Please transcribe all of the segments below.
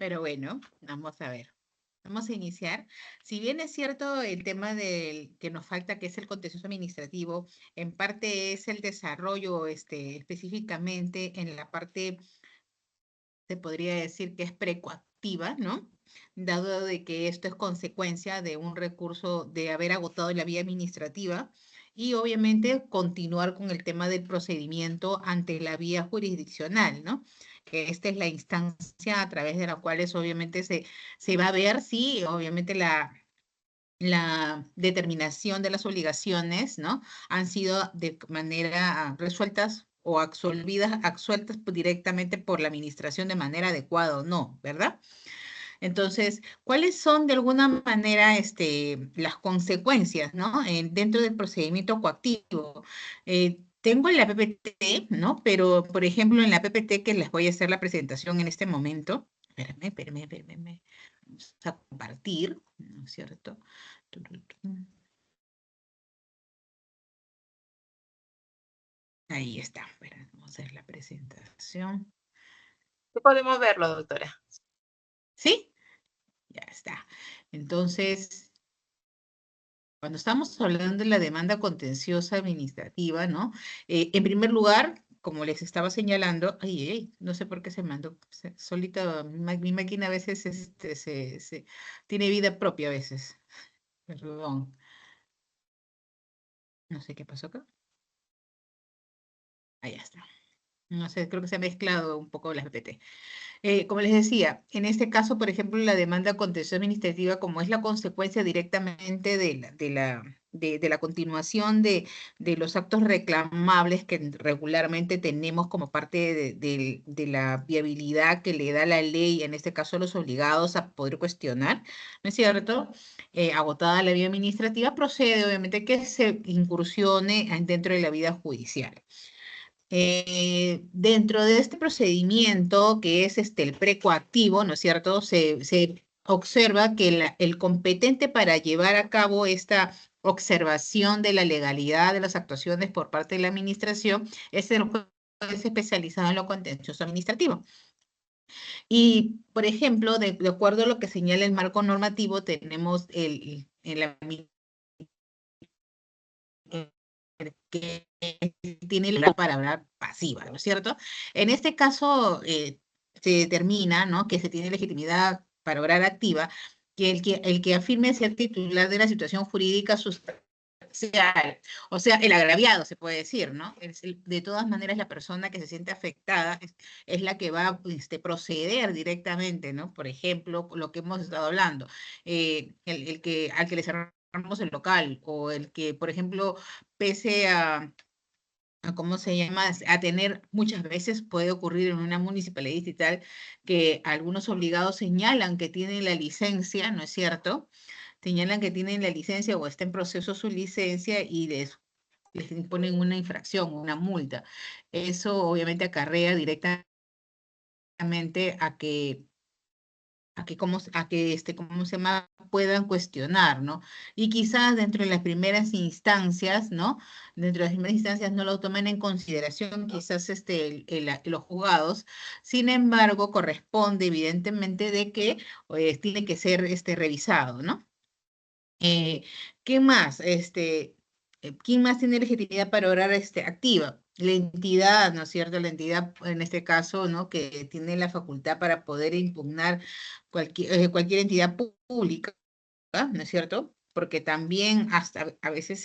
Pero bueno, vamos a ver. Vamos a iniciar. Si bien es cierto el tema del que nos falta, que es el contencioso administrativo, en parte es el desarrollo, específicamente en la parte, se podría decir que es precoactiva, ¿no? Dado de que esto es consecuencia de un recurso de haber agotado la vía administrativa y obviamente continuar con el tema del procedimiento ante la vía jurisdiccional, ¿no? Que esta es la instancia a través de la cual obviamente se va a ver si obviamente la determinación de las obligaciones, ¿no? Han sido de manera resueltas o absueltas directamente por la administración de manera adecuada o no, ¿verdad? Entonces, ¿cuáles son de alguna manera las consecuencias, ¿no? Dentro del procedimiento coactivo. Tengo la PPT, ¿no? Pero, por ejemplo, en la PPT que les voy a hacer la presentación en este momento, espérame. Vamos a compartir, ¿no es cierto? Ahí está, espera, vamos a hacer la presentación. Sí podemos verlo, doctora. ¿Sí? Ya está. Entonces, cuando estamos hablando de la demanda contenciosa administrativa, ¿no? En primer lugar, como les estaba señalando, no sé por qué se mandó solita, mi máquina a veces tiene vida propia a veces. Perdón. No sé qué pasó acá. Ahí está. No sé, creo que se ha mezclado un poco las PPT. Como les decía, en este caso, por ejemplo, la demanda contenciosa administrativa, como es la consecuencia directamente de la continuación de los actos reclamables que regularmente tenemos como parte de la viabilidad que le da la ley, en este caso los obligados a poder cuestionar, ¿no es cierto? Agotada la vía administrativa, procede obviamente que se incursione dentro de la vida judicial. Dentro de este procedimiento, que es el precoactivo, ¿no es cierto? Se observa que el competente para llevar a cabo esta observación de la legalidad de las actuaciones por parte de la administración es el juez especializado en lo contencioso administrativo. Y, por ejemplo, de acuerdo a lo que señala el marco normativo, tenemos en la que tiene la palabra pasiva, ¿no es cierto? En este caso, se determina, ¿no?, que se tiene legitimidad para obrar activa, que el que afirme ser titular de la situación jurídica sustancial, o sea, el agraviado, se puede decir, ¿no? De todas maneras, la persona que se siente afectada es la que va a proceder directamente, ¿no? Por ejemplo, lo que hemos estado hablando, al que le cerramos el local, o el que, por ejemplo, pese a ¿cómo se llama? A tener, muchas veces puede ocurrir en una municipalidad distrital que algunos obligados señalan que tienen la licencia, ¿no es cierto? Señalan que tienen la licencia o está en proceso su licencia y les imponen una infracción, una multa. Eso obviamente acarrea directamente ¿cómo se llama? Puedan cuestionar, ¿no? Y quizás dentro de las primeras instancias, ¿no? Dentro de las primeras instancias no lo tomen en consideración, quizás los juzgados. Sin embargo, corresponde evidentemente de que tiene que ser revisado, ¿no? Eh, ¿Qué más? ¿Quién más tiene legitimidad para obrar activa? La entidad, ¿no es cierto? La entidad, en este caso, ¿no?, que tiene la facultad para poder impugnar cualquier entidad pública, ¿no es cierto? Porque también hasta a veces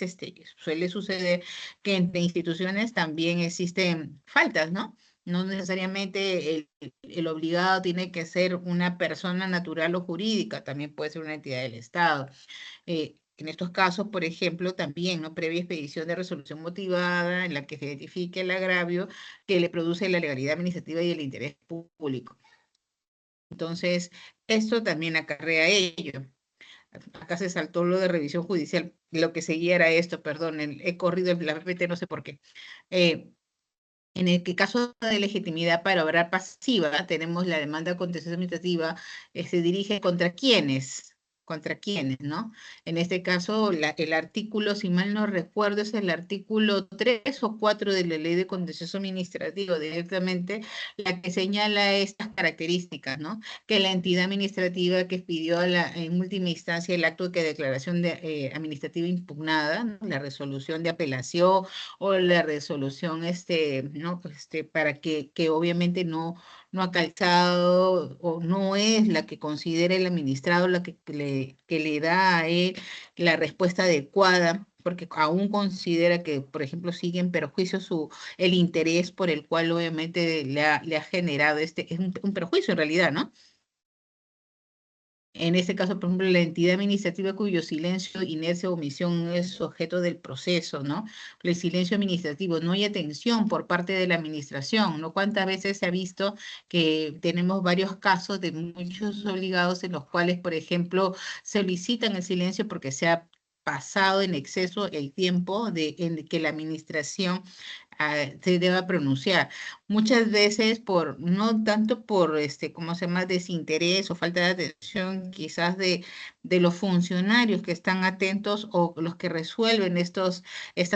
suele suceder que entre instituciones también existen faltas, ¿no? No necesariamente el obligado tiene que ser una persona natural o jurídica, también puede ser una entidad del Estado. En estos casos, por ejemplo, también, ¿no?, previa expedición de resolución motivada en la que se identifique el agravio que le produce la legalidad administrativa y el interés público. Entonces, esto también acarrea ello. Acá se saltó lo de revisión judicial, lo que seguía era esto, perdón, he corrido la PPT, no sé por qué. En el caso de legitimidad para obrar pasiva, tenemos la demanda contenciosa administrativa, se dirige contra quiénes, ¿Contra quiénes, no? En este caso, el artículo, si mal no recuerdo, es el artículo 3 o 4 de la Ley de Contencioso Administrativo, directamente, la que señala estas características, ¿no? Que la entidad administrativa que pidió en última instancia el acto de declaración administrativa impugnada, ¿no? La resolución de apelación o la resolución, ¿no? Para que obviamente no ha calzado o no es la que considera el administrado la que le da a él la respuesta adecuada, porque aún considera que, por ejemplo, sigue en perjuicio el interés por el cual obviamente le ha generado es un perjuicio en realidad, ¿no? En este caso, por ejemplo, la entidad administrativa cuyo silencio, inercia o omisión es objeto del proceso, ¿no? El silencio administrativo, no hay atención por parte de la administración, ¿no? ¿Cuántas veces se ha visto que tenemos varios casos de muchos obligados en los cuales, por ejemplo, solicitan el silencio porque se ha pasado en exceso el tiempo en que la administración se deba pronunciar? Muchas veces no tanto por ¿cómo se llama? Desinterés o falta de atención quizás de los funcionarios que están atentos o los que resuelven estas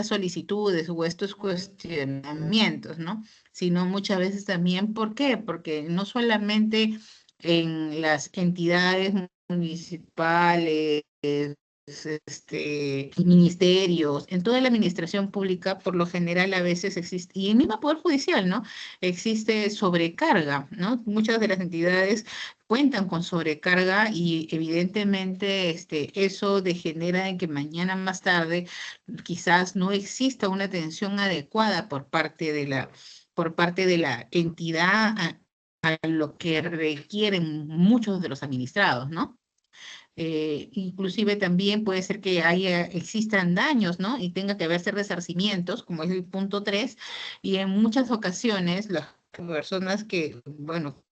solicitudes o estos cuestionamientos, ¿no? Sino muchas veces también, ¿por qué? Porque no solamente en las entidades municipales, ministerios, en toda la administración pública, por lo general a veces existe, y en el mismo Poder Judicial, ¿no? Existe sobrecarga, ¿no? Muchas de las entidades cuentan con sobrecarga y evidentemente eso degenera en que mañana más tarde quizás no exista una atención adecuada por parte de la entidad a lo que requieren muchos de los administrados, ¿no? Inclusive también puede ser que existan daños, ¿no? Y tenga que haberse resarcimientos, como es el punto 3, y en muchas ocasiones las personas que, bueno,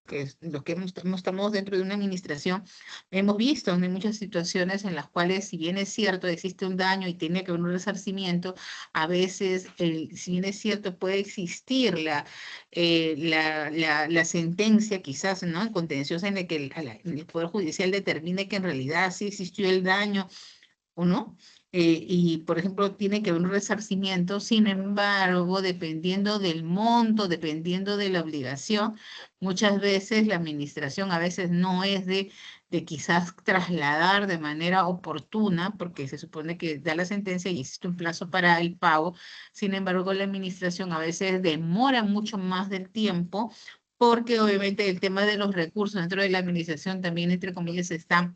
los que estamos dentro de una administración, hemos visto en muchas situaciones en las cuales, si bien es cierto, existe un daño y tiene que haber un resarcimiento, a veces, si bien es cierto, puede existir la sentencia quizás, ¿no? Contenciosa en el que el Poder Judicial determine que en realidad sí existió el daño o no. Y, por ejemplo, tiene que haber un resarcimiento, sin embargo, dependiendo del monto, dependiendo de la obligación, muchas veces la administración a veces no es de quizás trasladar de manera oportuna, porque se supone que da la sentencia y existe un plazo para el pago. Sin embargo, la administración a veces demora mucho más del tiempo, porque obviamente el tema de los recursos dentro de la administración también, entre comillas, está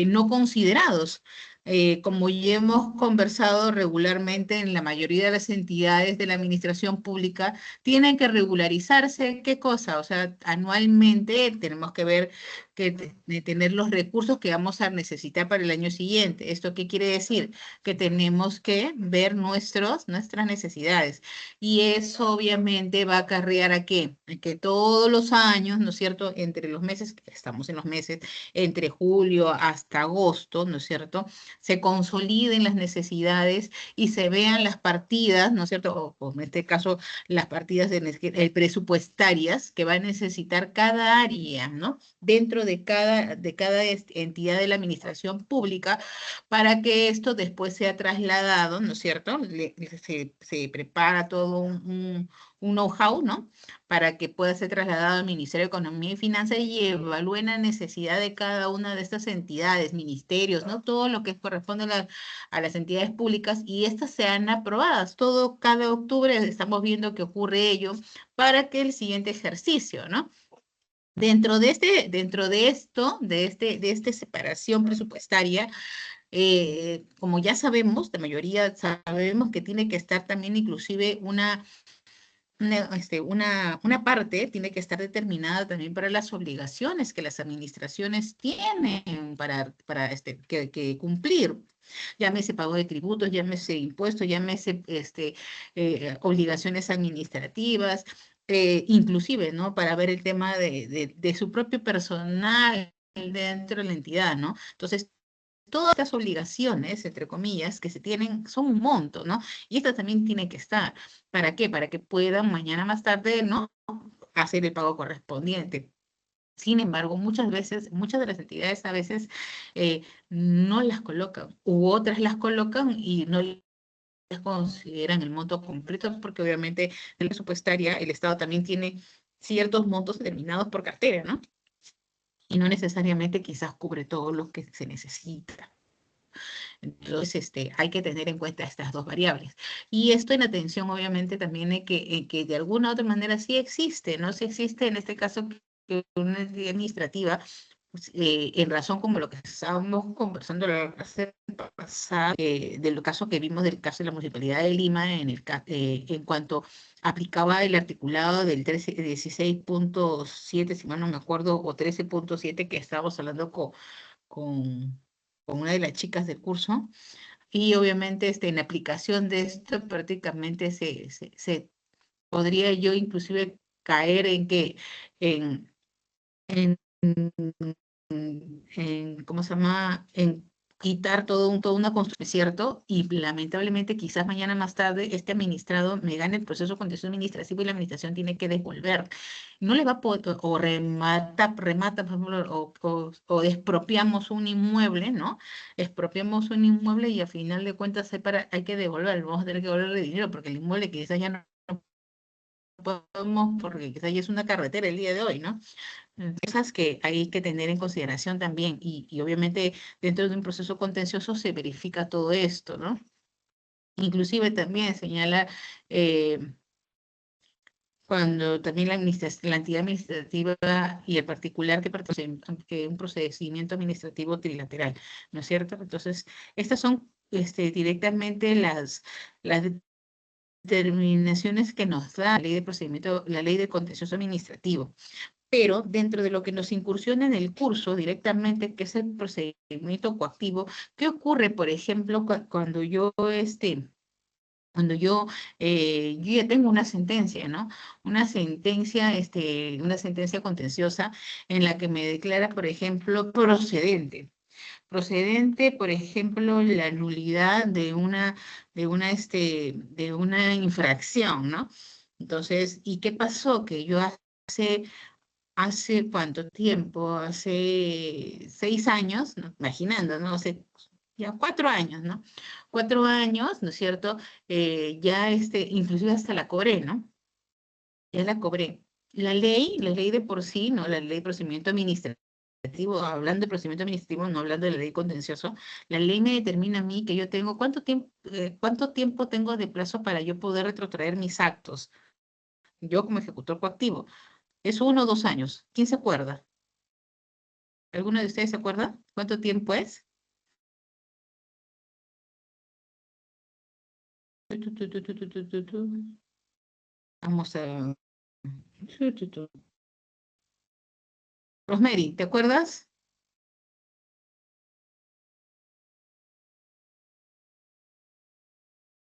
no considerados. Como ya hemos conversado regularmente en la mayoría de las entidades de la administración pública, tienen que regularizarse. ¿Qué cosa? O sea, anualmente tenemos que ver de tener los recursos que vamos a necesitar para el año siguiente. ¿Esto qué quiere decir? Que tenemos que ver nuestras necesidades. Y eso obviamente va a acarrear a qué? A que todos los años, ¿no es cierto? Entre los meses, estamos en los meses, entre julio hasta agosto, ¿no es cierto?, se consoliden las necesidades y se vean las partidas, ¿no es cierto?, o en este caso las partidas presupuestarias que va a necesitar cada área, ¿no?, dentro de cada entidad de la administración pública, para que esto después sea trasladado, ¿no es cierto? Se prepara todo un know-how, ¿no?, para que pueda ser trasladado al Ministerio de Economía y Finanzas y evalúen la necesidad de cada una de estas entidades, ministerios, ¿no? Todo lo que corresponde a las entidades públicas, y estas sean aprobadas. Cada octubre estamos viendo que ocurre ello para que el siguiente ejercicio, ¿no? Dentro de esta separación presupuestaria, como ya sabemos, la mayoría sabemos que tiene que estar también inclusive una parte tiene que estar determinada también para las obligaciones que las administraciones tienen que cumplir. Llámese pago de tributos, llámese impuestos, llámese obligaciones administrativas, inclusive, ¿no? Para ver el tema de su propio personal dentro de la entidad, ¿no? Entonces, todas estas obligaciones, entre comillas, que se tienen, son un monto, ¿no? Y estas también tienen que estar. ¿Para qué? Para que puedan mañana más tarde, ¿no?, hacer el pago correspondiente. Sin embargo, muchas veces, muchas de las entidades a veces no las colocan, u otras las colocan y no les consideran el monto completo, porque obviamente en la presupuestaria el Estado también tiene ciertos montos determinados por cartera, ¿no? Y no necesariamente quizás cubre todo lo que se necesita. Entonces, hay que tener en cuenta estas dos variables. Y esto en atención, obviamente, también que de alguna u otra manera sí existe, ¿no? Sí existe en este caso que una entidad administrativa, pues, en razón como lo que estábamos conversando la clase pasada, del caso que vimos del caso de la Municipalidad de Lima, en cuanto aplicaba el articulado del 16.7, si mal no me acuerdo, o 13.7 que estábamos hablando con, con una de las chicas del curso. Y obviamente en la aplicación de esto prácticamente se podría yo inclusive caer en que en, en, ¿cómo se llama? En quitar toda una construcción, ¿cierto? Y lamentablemente quizás mañana más tarde este administrado me gane el proceso contencioso administrativo y la administración tiene que devolver. No le va a poder, o remata, por ejemplo, o expropiamos un inmueble, ¿no? Expropiamos un inmueble y a final de cuentas hay que devolver, vamos a tener que devolverle dinero porque el inmueble quizás ya no podemos, porque quizás ya es una carretera el día de hoy, ¿no? Cosas que hay que tener en consideración también y obviamente dentro de un proceso contencioso se verifica todo esto, ¿no? Inclusive también señala cuando también la entidad administrativa y el particular que participa en un procedimiento administrativo trilateral, ¿no es cierto? Entonces, estas son directamente las determinaciones que nos da la ley de procedimiento, la ley de contencioso administrativo. Pero dentro de lo que nos incursiona en el curso directamente, que es el procedimiento coactivo, ¿qué ocurre, por ejemplo, cuando yo ya tengo una sentencia, ¿no? Una sentencia contenciosa en la que me declara, por ejemplo, procedente. Procedente, por ejemplo, la nulidad de una infracción, ¿no? Entonces, ¿y qué pasó? Que yo hace cuánto tiempo, hace 6 años, ¿no? Imaginando, ¿no? Hace ya 4 años, ¿no? 4 años, ¿no es cierto? Ya inclusive hasta la cobré, ¿no? Ya la cobré. La ley de por sí, ¿no? La ley de procedimiento administrativo, hablando de procedimiento administrativo, no hablando de la ley contencioso, la ley me determina a mí que yo tengo, ¿cuánto tiempo tengo de plazo para yo poder retrotraer mis actos? Yo como ejecutor coactivo. ¿Es 1 o 2 años? ¿Quién se acuerda? ¿Alguno de ustedes se acuerda? ¿Cuánto tiempo es? Vamos a... Rosemary, ¿te acuerdas?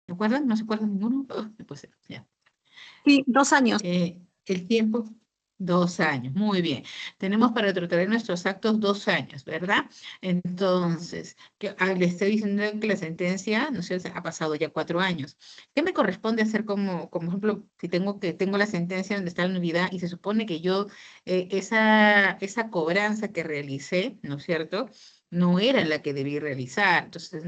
¿Te acuerdas? ¿No se acuerda ninguno? No puede ser, ya. Sí, 2 años. El tiempo, 2 años, muy bien. Tenemos para tratar nuestros actos 2 años, ¿verdad? Entonces, le estoy diciendo que la sentencia, no sé, ha pasado ya 4 años. ¿Qué me corresponde hacer como ejemplo, si tengo la sentencia donde está la nulidad y se supone que yo, esa cobranza que realicé, ¿no es cierto? No era la que debí realizar. Entonces,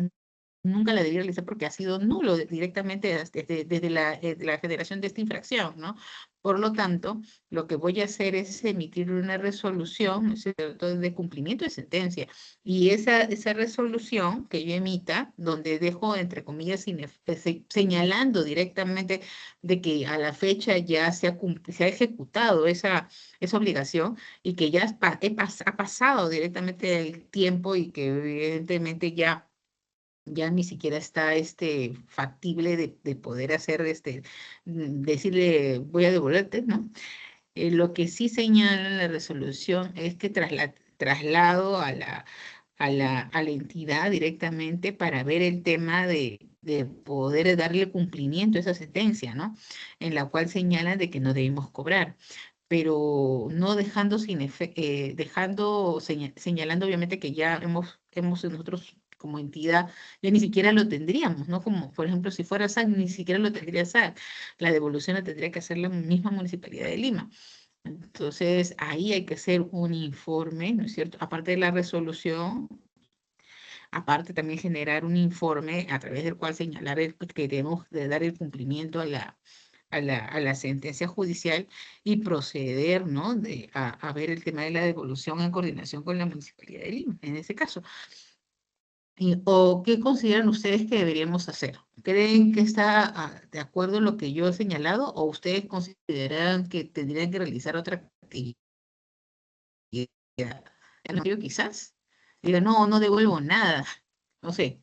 nunca la debí realizar porque ha sido nulo directamente desde la generación de esta infracción, ¿no? Por lo tanto, lo que voy a hacer es emitir una resolución, ¿no es cierto?, de cumplimiento de sentencia. Y esa resolución que yo emita, donde dejo, entre comillas, señalando directamente de que a la fecha ya se ha ejecutado esa obligación y que ya ha pasado directamente el tiempo y que evidentemente ya ni siquiera está factible de poder hacer, decirle voy a devolverte, ¿no? Lo que sí señala la resolución es que traslado a la entidad directamente para ver el tema de poder darle cumplimiento a esa sentencia, ¿no? En la cual señala de que no debemos cobrar, pero no señalando obviamente que ya hemos nosotros como entidad, ya ni siquiera lo tendríamos, ¿no? Como por ejemplo si fuera SAC, ni siquiera lo tendría SAC, la devolución la tendría que hacer la misma Municipalidad de Lima. Entonces, ahí hay que hacer un informe, ¿no es cierto? Aparte de la resolución, aparte también generar un informe a través del cual señalar que debemos de dar el cumplimiento a la sentencia judicial y proceder, ¿no? A ver el tema de la devolución en coordinación con la Municipalidad de Lima, en ese caso. ¿O qué consideran ustedes que deberíamos hacer? ¿Creen que está de acuerdo en lo que yo he señalado o ustedes consideran que tendrían que realizar otra actividad? Yo quizás diga, no, no devuelvo nada, no sé.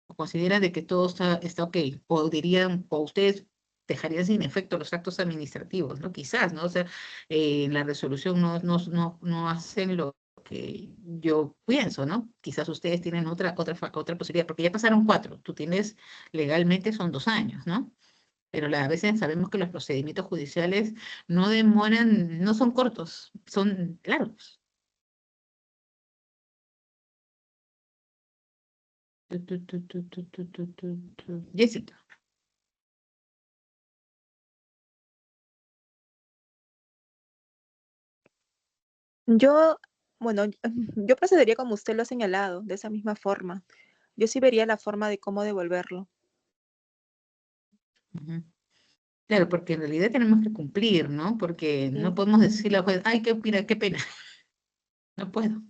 ¿O consideran de que todo está ok? O dirían, o ustedes dejarían sin efecto los actos administrativos, ¿no? Quizás, ¿no? O sea, en la resolución no hacen lo que yo pienso, ¿no? Quizás ustedes tienen otra posibilidad, porque ya pasaron 4, tú tienes, legalmente son 2 años, ¿no? Pero a veces sabemos que los procedimientos judiciales no demoran, no son cortos, son largos. Jessica. Yo, bueno, yo procedería como usted lo ha señalado, de esa misma forma. Yo sí vería la forma de cómo devolverlo. Ujú. Claro, porque en realidad tenemos que cumplir, ¿no? Porque no Sí, podemos decirle a la juez, ay, mira, qué pena, no puedo.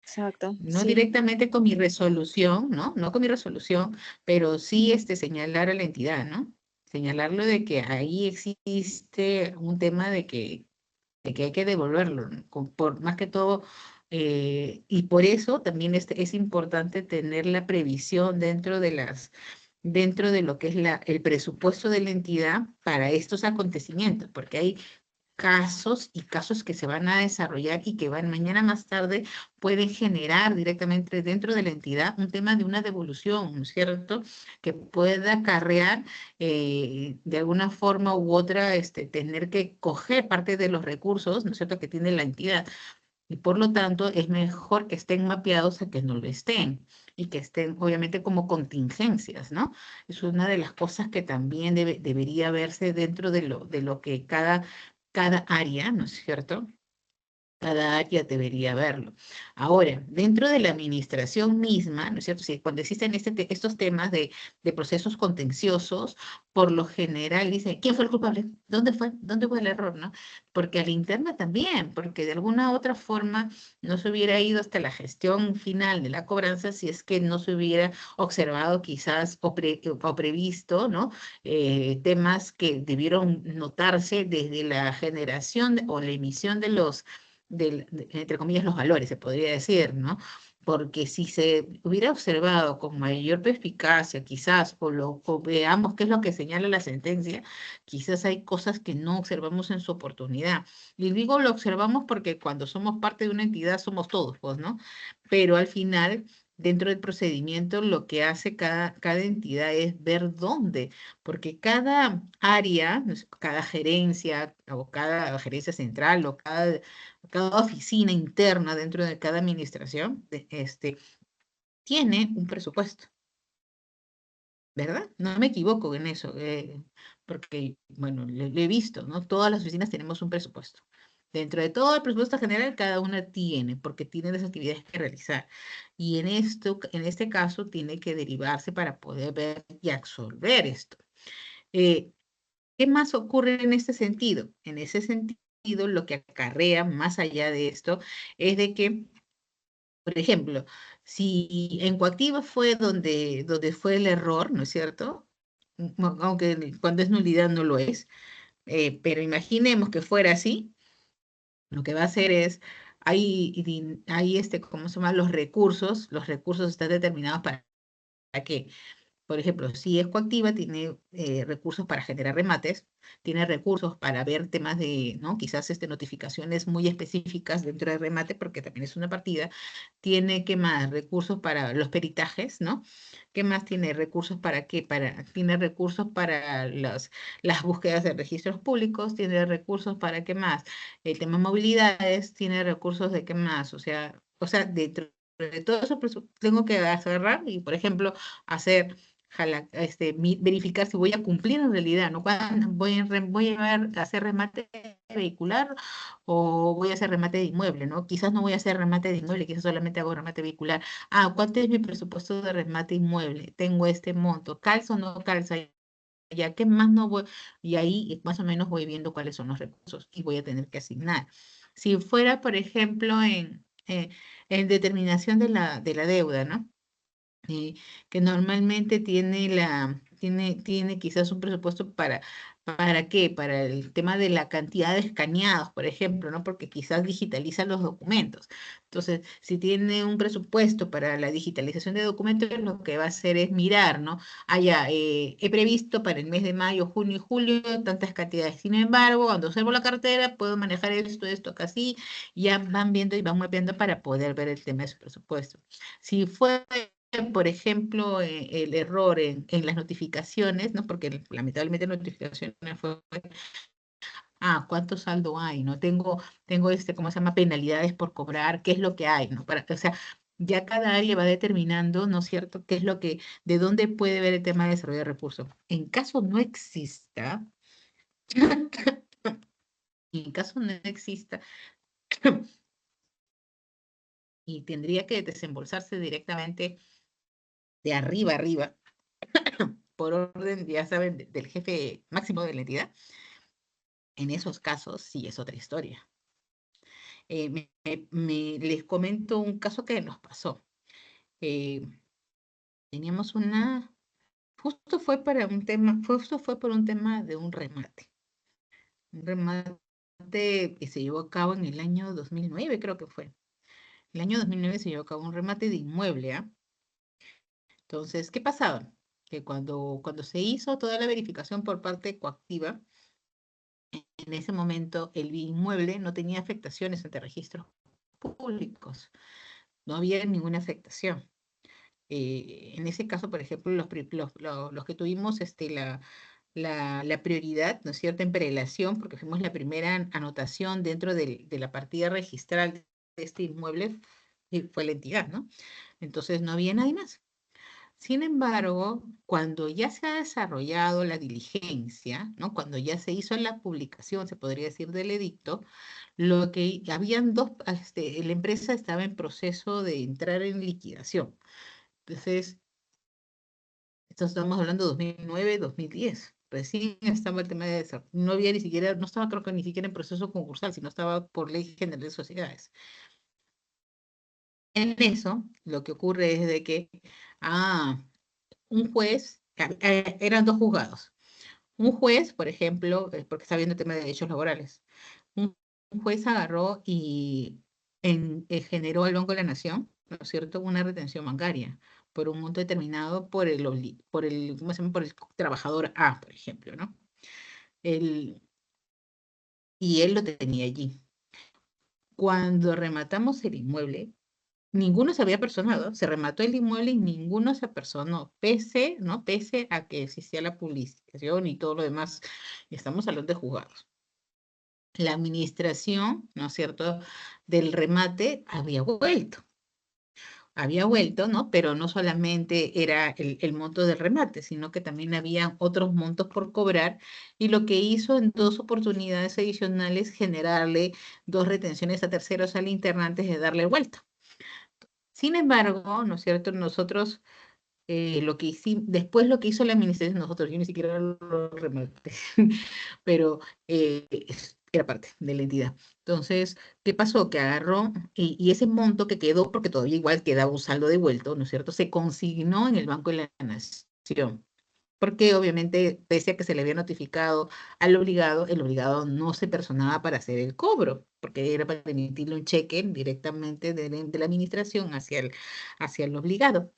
exacto, No sí. directamente con mi resolución, ¿no? No con mi resolución, pero sí señalar a la entidad, ¿no? Señalarlo de que ahí existe un tema de que hay que devolverlo, ¿no? Por más que todo, y por eso también es importante tener la previsión dentro de lo que es el presupuesto de la entidad para estos acontecimientos, porque hay casos y casos que se van a desarrollar y que van mañana más tarde pueden generar directamente dentro de la entidad un tema de una devolución, ¿no es cierto? Que pueda acarrear de alguna forma u otra tener que coger parte de los recursos, ¿no es cierto?, que tiene la entidad. Y por lo tanto es mejor que estén mapeados a que no lo estén y que estén obviamente como contingencias, ¿no? Es una de las cosas que también debería verse dentro de lo que cada área, ¿no es cierto? Cada área debería verlo. Ahora, dentro de la administración misma, ¿no es cierto? Si cuando existen estos temas de procesos contenciosos, por lo general dicen, ¿quién fue el culpable? ¿Dónde fue? ¿Dónde fue el error? ¿No? Porque a la interna también, porque de alguna otra forma no se hubiera ido hasta la gestión final de la cobranza si es que no se hubiera observado quizás o previsto, ¿no? Temas que debieron notarse desde la generación o la emisión entre comillas, los valores, se podría decir, ¿no? Porque si se hubiera observado con mayor perspicacia, quizás, o veamos qué es lo que señala la sentencia, quizás hay cosas que no observamos en su oportunidad. Y digo lo observamos porque cuando somos parte de una entidad somos todos, pues, ¿no? Pero al final, dentro del procedimiento, lo que hace cada entidad es ver dónde, porque cada área, no sé, cada gerencia o cada gerencia central o cada oficina interna dentro de cada administración, tiene un presupuesto, ¿verdad? No me equivoco en eso, porque, bueno, lo he visto, ¿no? Todas las oficinas tenemos un presupuesto. Dentro de todo el presupuesto general, cada una tiene, porque tiene las actividades que realizar. Y en este caso, tiene que derivarse para poder ver y absorber esto. Eh, ¿Qué más ocurre en este sentido? En ese sentido, lo que acarrea más allá de esto es de que, por ejemplo, si en Coactiva fue donde fue el error, ¿no es cierto? Aunque cuando es nulidad no lo es, pero imaginemos que fuera así, lo que va a hacer es, hay ¿cómo se llama? Los recursos están determinados para qué. Por ejemplo, si es coactiva, tiene recursos para generar remates, tiene recursos para ver temas de, ¿no? Quizás notificaciones muy específicas dentro de remate, porque también es una partida. Tiene, ¿qué más? Recursos para los peritajes, ¿no? ¿Qué más tiene? ¿Recursos para qué? Tiene recursos para las búsquedas de registros públicos, tiene recursos para qué más. El tema movilidades, tiene recursos de qué más. O sea, dentro de todo eso, pues, tengo que agarrar y, por ejemplo, hacer verificar si voy a cumplir en realidad, ¿no? Voy a hacer remate vehicular o voy a hacer remate de inmueble, ¿no? Quizás no voy a hacer remate de inmueble, quizás solamente hago remate vehicular. Ah, ¿cuánto es mi presupuesto de remate inmueble? Tengo este monto, ¿calza o no calza? Ya que más no voy, y ahí más o menos voy viendo cuáles son los recursos y voy a tener que asignar. Si fuera, por ejemplo, en determinación de la deuda, ¿no? Que normalmente tiene quizás un presupuesto ¿para qué? Para el tema de la cantidad de escaneados, por ejemplo, ¿no? Porque quizás digitaliza los documentos. Entonces, si tiene un presupuesto para la digitalización de documentos, lo que va a hacer es mirar, ¿no? He previsto para el mes de mayo, junio y julio tantas cantidades. Sin embargo, cuando observo la cartera, puedo manejar esto, acá sí, ya van viendo y van mapeando para poder ver el tema de su presupuesto. Si fue por ejemplo, el error en las notificaciones, ¿no? Porque lamentablemente notificaciones fue, ¿cuánto saldo hay? ¿No? Tengo ¿cómo se llama? Penalidades por cobrar, ¿qué es lo que hay? ¿No? O sea, ya cada área va determinando, ¿no es cierto?, de dónde puede ver el tema de desarrollo de recursos. En caso no exista, en caso no exista, y tendría que desembolsarse directamente de arriba arriba, por orden, ya saben, del jefe máximo de la entidad. En esos casos sí es otra historia. Les comento un caso que nos pasó. Teníamos justo fue por un tema de un remate. Un remate que se llevó a cabo en el año 2009, creo que fue. El año 2009 se llevó a cabo un remate de inmueble, ¿ah? Entonces, ¿qué pasaba? Que cuando se hizo toda la verificación por parte coactiva, en ese momento el inmueble no tenía afectaciones ante registros públicos, no había ninguna afectación. En ese caso, por ejemplo, los que tuvimos la prioridad, ¿no es cierto?, en prelación, porque fuimos la primera anotación dentro de la partida registral de este inmueble, fue la entidad, ¿no? Entonces no había nadie más. Sin embargo, cuando ya se ha desarrollado la diligencia, ¿no? Cuando ya se hizo la publicación, se podría decir, del edicto, habían la empresa estaba en proceso de entrar en liquidación. Entonces, esto estamos hablando de 2009, 2010. Recién estaba el tema de no había ni siquiera, no estaba creo que ni siquiera en proceso concursal, sino estaba por ley general de sociedades. En eso, lo que ocurre es de que, un juez, eran dos juzgados. Un juez, por ejemplo, porque está viendo el tema de derechos laborales, un juez agarró y generó al Banco de la Nación, ¿no es cierto?, una retención bancaria por un monto determinado ¿cómo se llama?, por el trabajador A, por ejemplo, ¿no? Y él lo tenía allí. Cuando rematamos el inmueble, ninguno se había personado, se remató el inmueble y ninguno se personó, ¿no? Pese a que existía la publicación y todo lo demás. Estamos hablando de juzgados. La administración, ¿no es cierto?, del remate había vuelto, ¿no? Pero no solamente era el monto del remate, sino que también había otros montos por cobrar, y lo que hizo en dos oportunidades adicionales generarle dos retenciones a terceros al interno antes de darle vuelta. Sin embargo, ¿no es cierto?, nosotros después lo que hizo la administración, yo ni siquiera lo rematé, pero era parte de la entidad. Entonces, ¿qué pasó? Que agarró y ese monto que quedó, porque todavía igual quedaba un saldo devuelto, ¿no es cierto?, se consignó en el Banco de la Nación. Porque obviamente, pese a que se le había notificado al obligado, el obligado no se personaba para hacer el cobro, porque era para emitirle un cheque directamente de la administración hacia el obligado.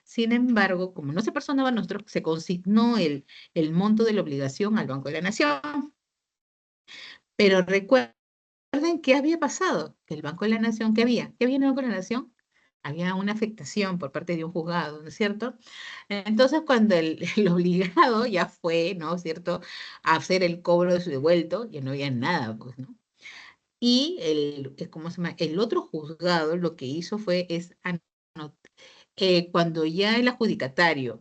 Sin embargo, como no se personaba, se consignó el monto de la obligación al Banco de la Nación. Pero recuerden qué había pasado, que el Banco de la Nación, ¿qué había? ¿Qué había en el Banco de la Nación? Había una afectación por parte de un juzgado, ¿no es cierto? Entonces, cuando el obligado ya fue, ¿no es cierto?, a hacer el cobro de su devuelto, ya no había nada, pues, ¿no? Y ¿cómo se llama?, el otro juzgado lo que hizo fue cuando ya el adjudicatario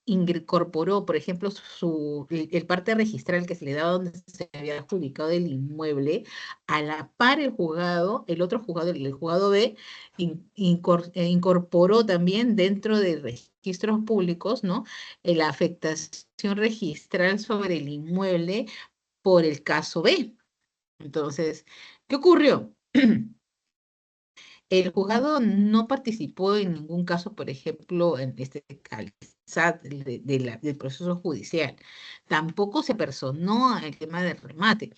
incorporó, por ejemplo, el parte registral que se le daba donde se había adjudicado el inmueble, a la par el otro juzgado, el juzgado B, incorporó también dentro de registros públicos, ¿no? La afectación registral sobre el inmueble por el caso B. Entonces, ¿qué ocurrió? El juzgado no participó en ningún caso, por ejemplo, en este SAT del proceso judicial. Tampoco se personó al tema del remate.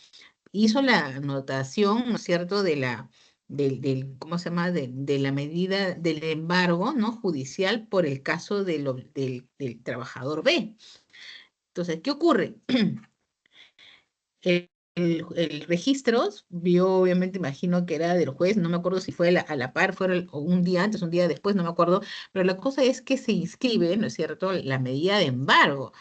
Hizo la anotación, ¿no es cierto?, ¿cómo se llama?, de la medida del embargo, ¿no?, judicial por el caso del trabajador B. Entonces, ¿qué ocurre? El registro vio, obviamente, imagino que era del juez, no me acuerdo si fue a la par, o un día antes, un día después, no me acuerdo, pero la cosa es que se inscribe, ¿no es cierto?, la medida de embargo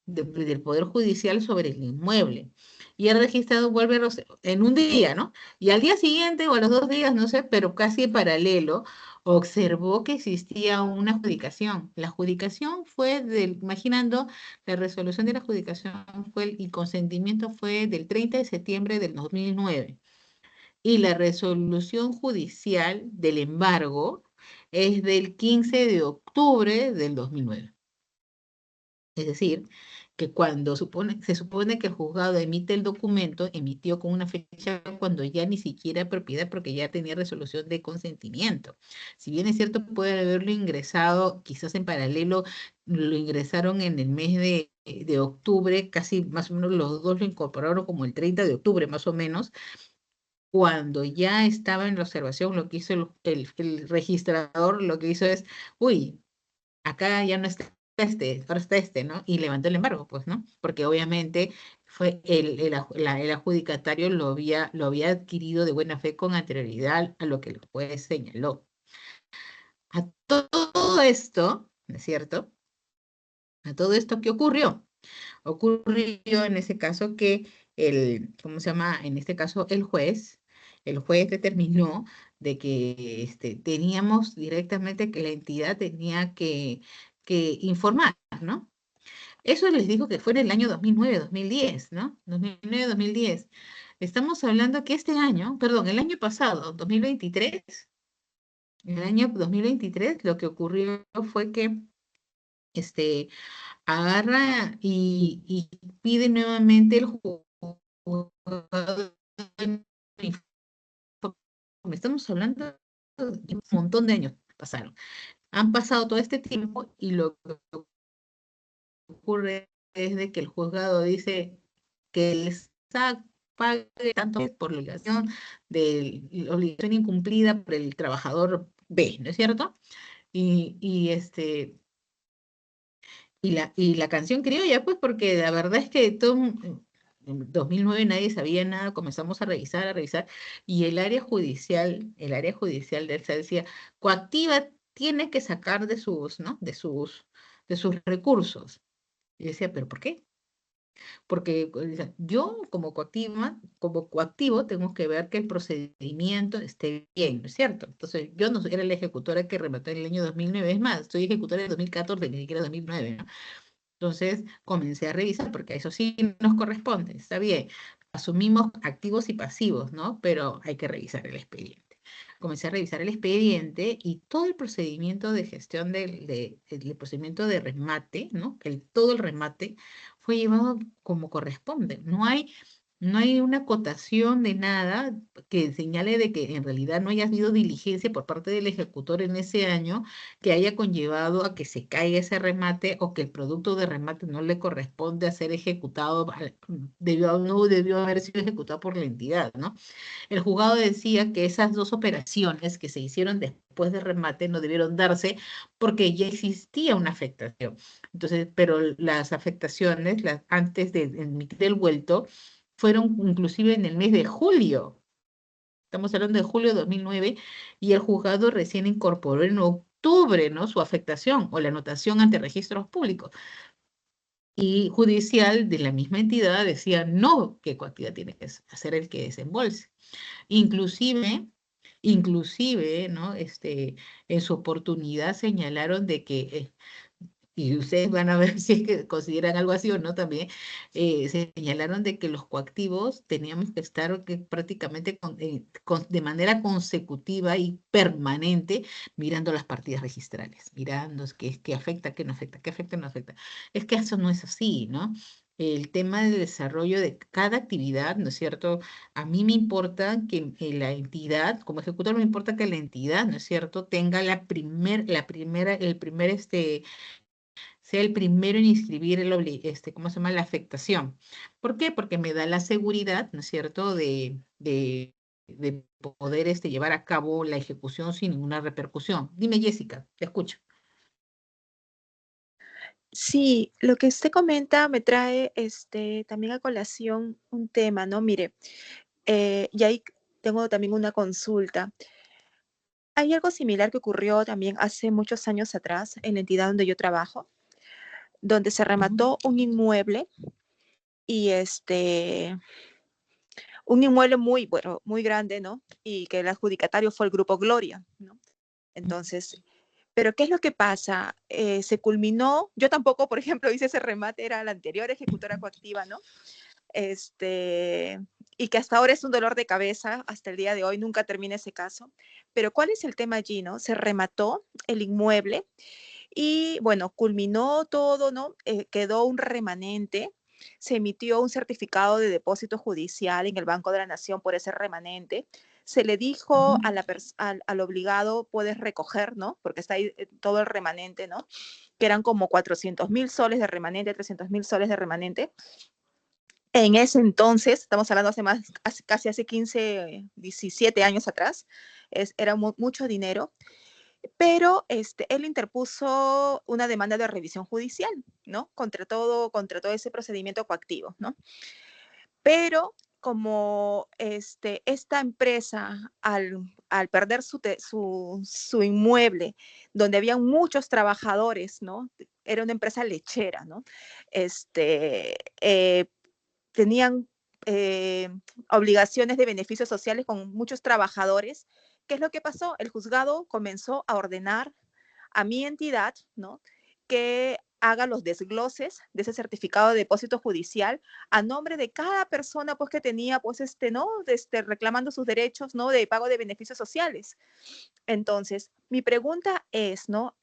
del Poder Judicial sobre el inmueble. Y el registrado vuelve en un día, ¿no? Y al día siguiente o a los 2 días, no sé, pero casi en paralelo, observó que existía una adjudicación. La adjudicación fue imaginando, la resolución de la adjudicación y consentimiento fue del 30 de septiembre del 2009. Y la resolución judicial del embargo es del 15 de octubre del 2009. Es decir, que se supone que el juzgado emite el documento, emitió con una fecha cuando ya ni siquiera es propiedad porque ya tenía resolución de consentimiento. Si bien es cierto, puede haberlo ingresado, quizás en paralelo, lo ingresaron en el mes de octubre, casi más o menos los dos lo incorporaron como el 30 de octubre, más o menos, cuando ya estaba en la observación, lo que hizo el registrador, lo que hizo es, uy, acá ya no está ahora está ¿no? Y levantó el embargo, pues, ¿no? Porque obviamente fue el adjudicatario lo había adquirido de buena fe con anterioridad a lo que el juez señaló. A todo esto, ¿no es cierto? A todo esto, ¿qué ocurrió? Ocurrió en ese caso que ¿cómo se llama? En este caso, el juez determinó de que teníamos directamente que la entidad tenía que informar, ¿no? Eso les digo que fue en el año 2009-2010, ¿no? 2009-2010. Estamos hablando que este año, perdón, el año pasado, 2023, en el año 2023, lo que ocurrió fue que agarra y pide nuevamente el juzgado de informe. Estamos hablando de un montón de años que pasaron. Han pasado todo este tiempo y lo que ocurre es de que el juzgado dice que el SAC pague tanto por la obligación la obligación incumplida por el trabajador B, ¿no es cierto? Y la canción criolla, pues, porque la verdad es que en 2009 nadie sabía nada, comenzamos a revisar, y el área judicial del SAT decía, Coactiva tiene que sacar ¿no? de sus recursos. Y decía, ¿pero por qué? Porque yo como coactivo tengo que ver que el procedimiento esté bien, ¿no es cierto? Entonces, yo no era la ejecutora que remató en el año 2009, es más, soy ejecutora en 2014, ni siquiera 2009, ¿no? Entonces, comencé a revisar, porque a eso sí nos corresponde, está bien, asumimos activos y pasivos, ¿no? Pero hay que revisar el expediente. Comencé a revisar el expediente y todo el procedimiento de gestión el procedimiento de remate, ¿no? Todo el remate fue llevado como corresponde. No hay una acotación de nada que señale de que en realidad no haya habido diligencia por parte del ejecutor en ese año que haya conllevado a que se caiga ese remate o que el producto de remate no le corresponde a ser ejecutado, no debió haber sido ejecutado por la entidad, ¿no? El juzgado decía que esas dos operaciones que se hicieron después del remate no debieron darse porque ya existía una afectación. Entonces, pero las afectaciones, antes de emitir el vuelto, fueron inclusive en el mes de julio. Estamos hablando de julio de 2009 y el juzgado recién incorporó en octubre, ¿no?, su afectación o la anotación ante registros públicos. Y judicial de la misma entidad decía no, que Coactiva tiene que hacer el que desembolse. Inclusive Inclusive, ¿no? En su oportunidad señalaron de que y ustedes van a ver si es que consideran algo así o no también, señalaron de que los coactivos teníamos que estar prácticamente de manera consecutiva y permanente mirando las partidas registrales, mirando qué afecta, qué no afecta, qué afecta, no afecta. Es que eso no es así, ¿no? El tema del desarrollo de cada actividad, ¿no es cierto? A mí me importa que la entidad, como ejecutor, me importa que la entidad, ¿no es cierto?, tenga el primer sea el primero en inscribir ¿cómo se llama? La afectación. ¿Por qué? Porque me da la seguridad, ¿no es cierto?, de poder llevar a cabo la ejecución sin ninguna repercusión. Dime, Jessica, te escucho. Sí, lo que usted comenta me trae también a colación un tema, ¿no? Mire, y ahí tengo también una consulta. Hay algo similar que ocurrió también hace muchos años atrás en la entidad donde yo trabajo, donde se remató un inmueble y un inmueble muy, bueno, muy grande, ¿no? Y que el adjudicatario fue el Grupo Gloria, ¿no? Entonces, pero ¿qué es lo que pasa? Se culminó, yo tampoco, por ejemplo, hice ese remate, era la anterior ejecutora coactiva, ¿no? Y que hasta ahora es un dolor de cabeza, hasta el día de hoy nunca termina ese caso. Pero ¿cuál es el tema allí, no? Se remató el inmueble y, bueno, culminó todo, ¿no? Quedó un remanente, se emitió un certificado de depósito judicial en el Banco de la Nación por ese remanente. Se le dijo al obligado, puedes recoger, ¿no? Porque está ahí todo el remanente, ¿no? Que eran como 400.000 soles de remanente, 300.000 soles de remanente. En ese entonces, estamos hablando casi hace 15, 17 años atrás, era mucho dinero, pero él interpuso una demanda de revisión judicial, ¿no? Contra todo ese procedimiento coactivo, ¿no? Pero como esta empresa, al perder su inmueble, donde había muchos trabajadores, ¿no? Era una empresa lechera, ¿no? Tenían obligaciones de beneficios sociales con muchos trabajadores. ¿Qué es lo que pasó? El juzgado comenzó a ordenar a mi entidad, ¿no?, que haga los desgloses de ese certificado de depósito judicial a nombre de cada persona, pues, que tenía, pues, ¿no?, reclamando sus derechos, ¿no?, de pago de beneficios sociales. Entonces, mi pregunta es, ¿no?,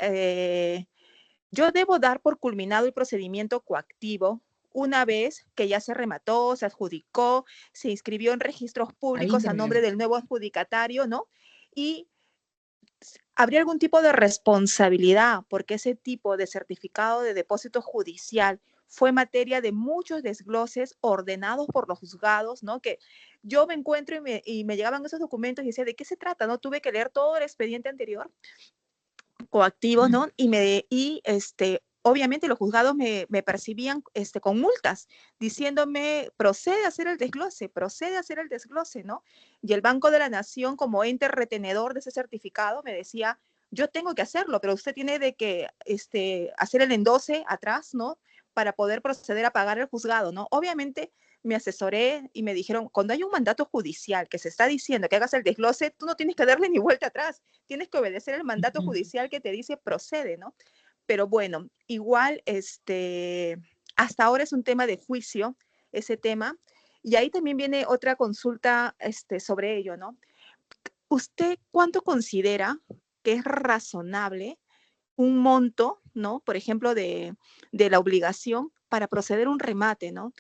¿yo debo dar por culminado el procedimiento coactivo una vez que ya se remató, se adjudicó, se inscribió en registros Ahí públicos a nombre terminamos. del nuevo adjudicatario, ¿no? Y ¿habría algún tipo de responsabilidad porque ese tipo de certificado de depósito judicial fue materia de muchos desgloses ordenados por los juzgados, ¿no? Que yo me encuentro y me llegaban esos documentos y decía, ¿de qué se trata? ¿No? Tuve que leer todo el expediente anterior coactivos, ¿no? Obviamente los juzgados me percibían con multas, diciéndome, procede a hacer el desglose, ¿no? Y el Banco de la Nación, como ente retenedor de ese certificado, me decía, yo tengo que hacerlo, pero usted tiene de que hacer el endose atrás, ¿no? Para poder proceder a pagar el juzgado, ¿no? Obviamente me asesoré y me dijeron, cuando hay un mandato judicial que se está diciendo que hagas el desglose, tú no tienes que darle ni vuelta atrás, tienes que obedecer el mandato judicial que te dice procede, ¿no? Pero bueno, igual, hasta ahora es un tema de juicio, ese tema, y ahí también viene otra consulta sobre ello, ¿no? ¿Usted cuánto considera que es razonable un monto, ¿no? Por ejemplo, de la obligación para proceder a un remate, ¿no?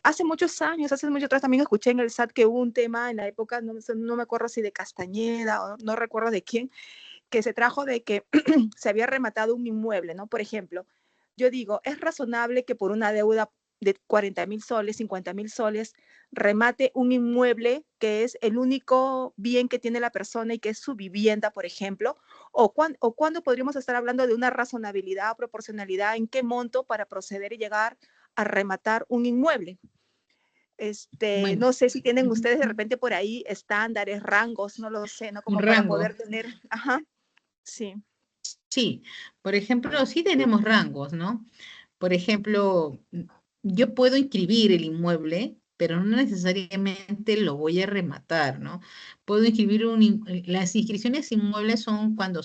Hace muchos años, hace mucho atrás también escuché en el SAT que hubo un tema en la época, no me acuerdo si de Castañeda o no recuerdo de quién, que se trajo de que se había rematado un inmueble, ¿no? Por ejemplo, yo digo, es razonable que por una deuda de 40.000 soles, 50.000 soles, remate un inmueble que es el único bien que tiene la persona y que es su vivienda, por ejemplo, o cuándo podríamos estar hablando de una razonabilidad, proporcionalidad, en qué monto para proceder y llegar a rematar un inmueble. Bueno, No sé si tienen ustedes de repente por ahí estándares, rangos, no lo sé, ¿no? un Como para rango. poder tener, ajá, sí. Sí, por ejemplo, sí tenemos rangos, ¿no? Por ejemplo, yo puedo inscribir el inmueble, pero no necesariamente lo voy a rematar, ¿no? Puedo inscribir las inscripciones inmuebles son cuando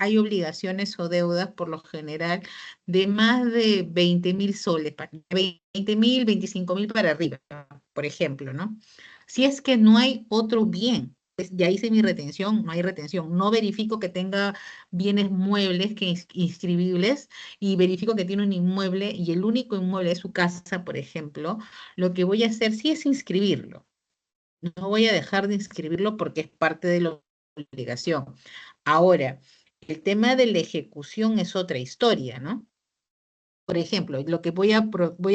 hay obligaciones o deudas, por lo general, de más de 20.000 soles, 20.000, 25.000 para arriba, por ejemplo, ¿no? Si es que no hay otro bien, pues ya hice mi retención, no hay retención, no verifico que tenga bienes muebles que inscribibles y verifico que tiene un inmueble y el único inmueble es su casa, por ejemplo, lo que voy a hacer sí es inscribirlo. No voy a dejar de inscribirlo porque es parte de la obligación. Ahora, el tema de la ejecución es otra historia, ¿no? Por ejemplo, lo que voy a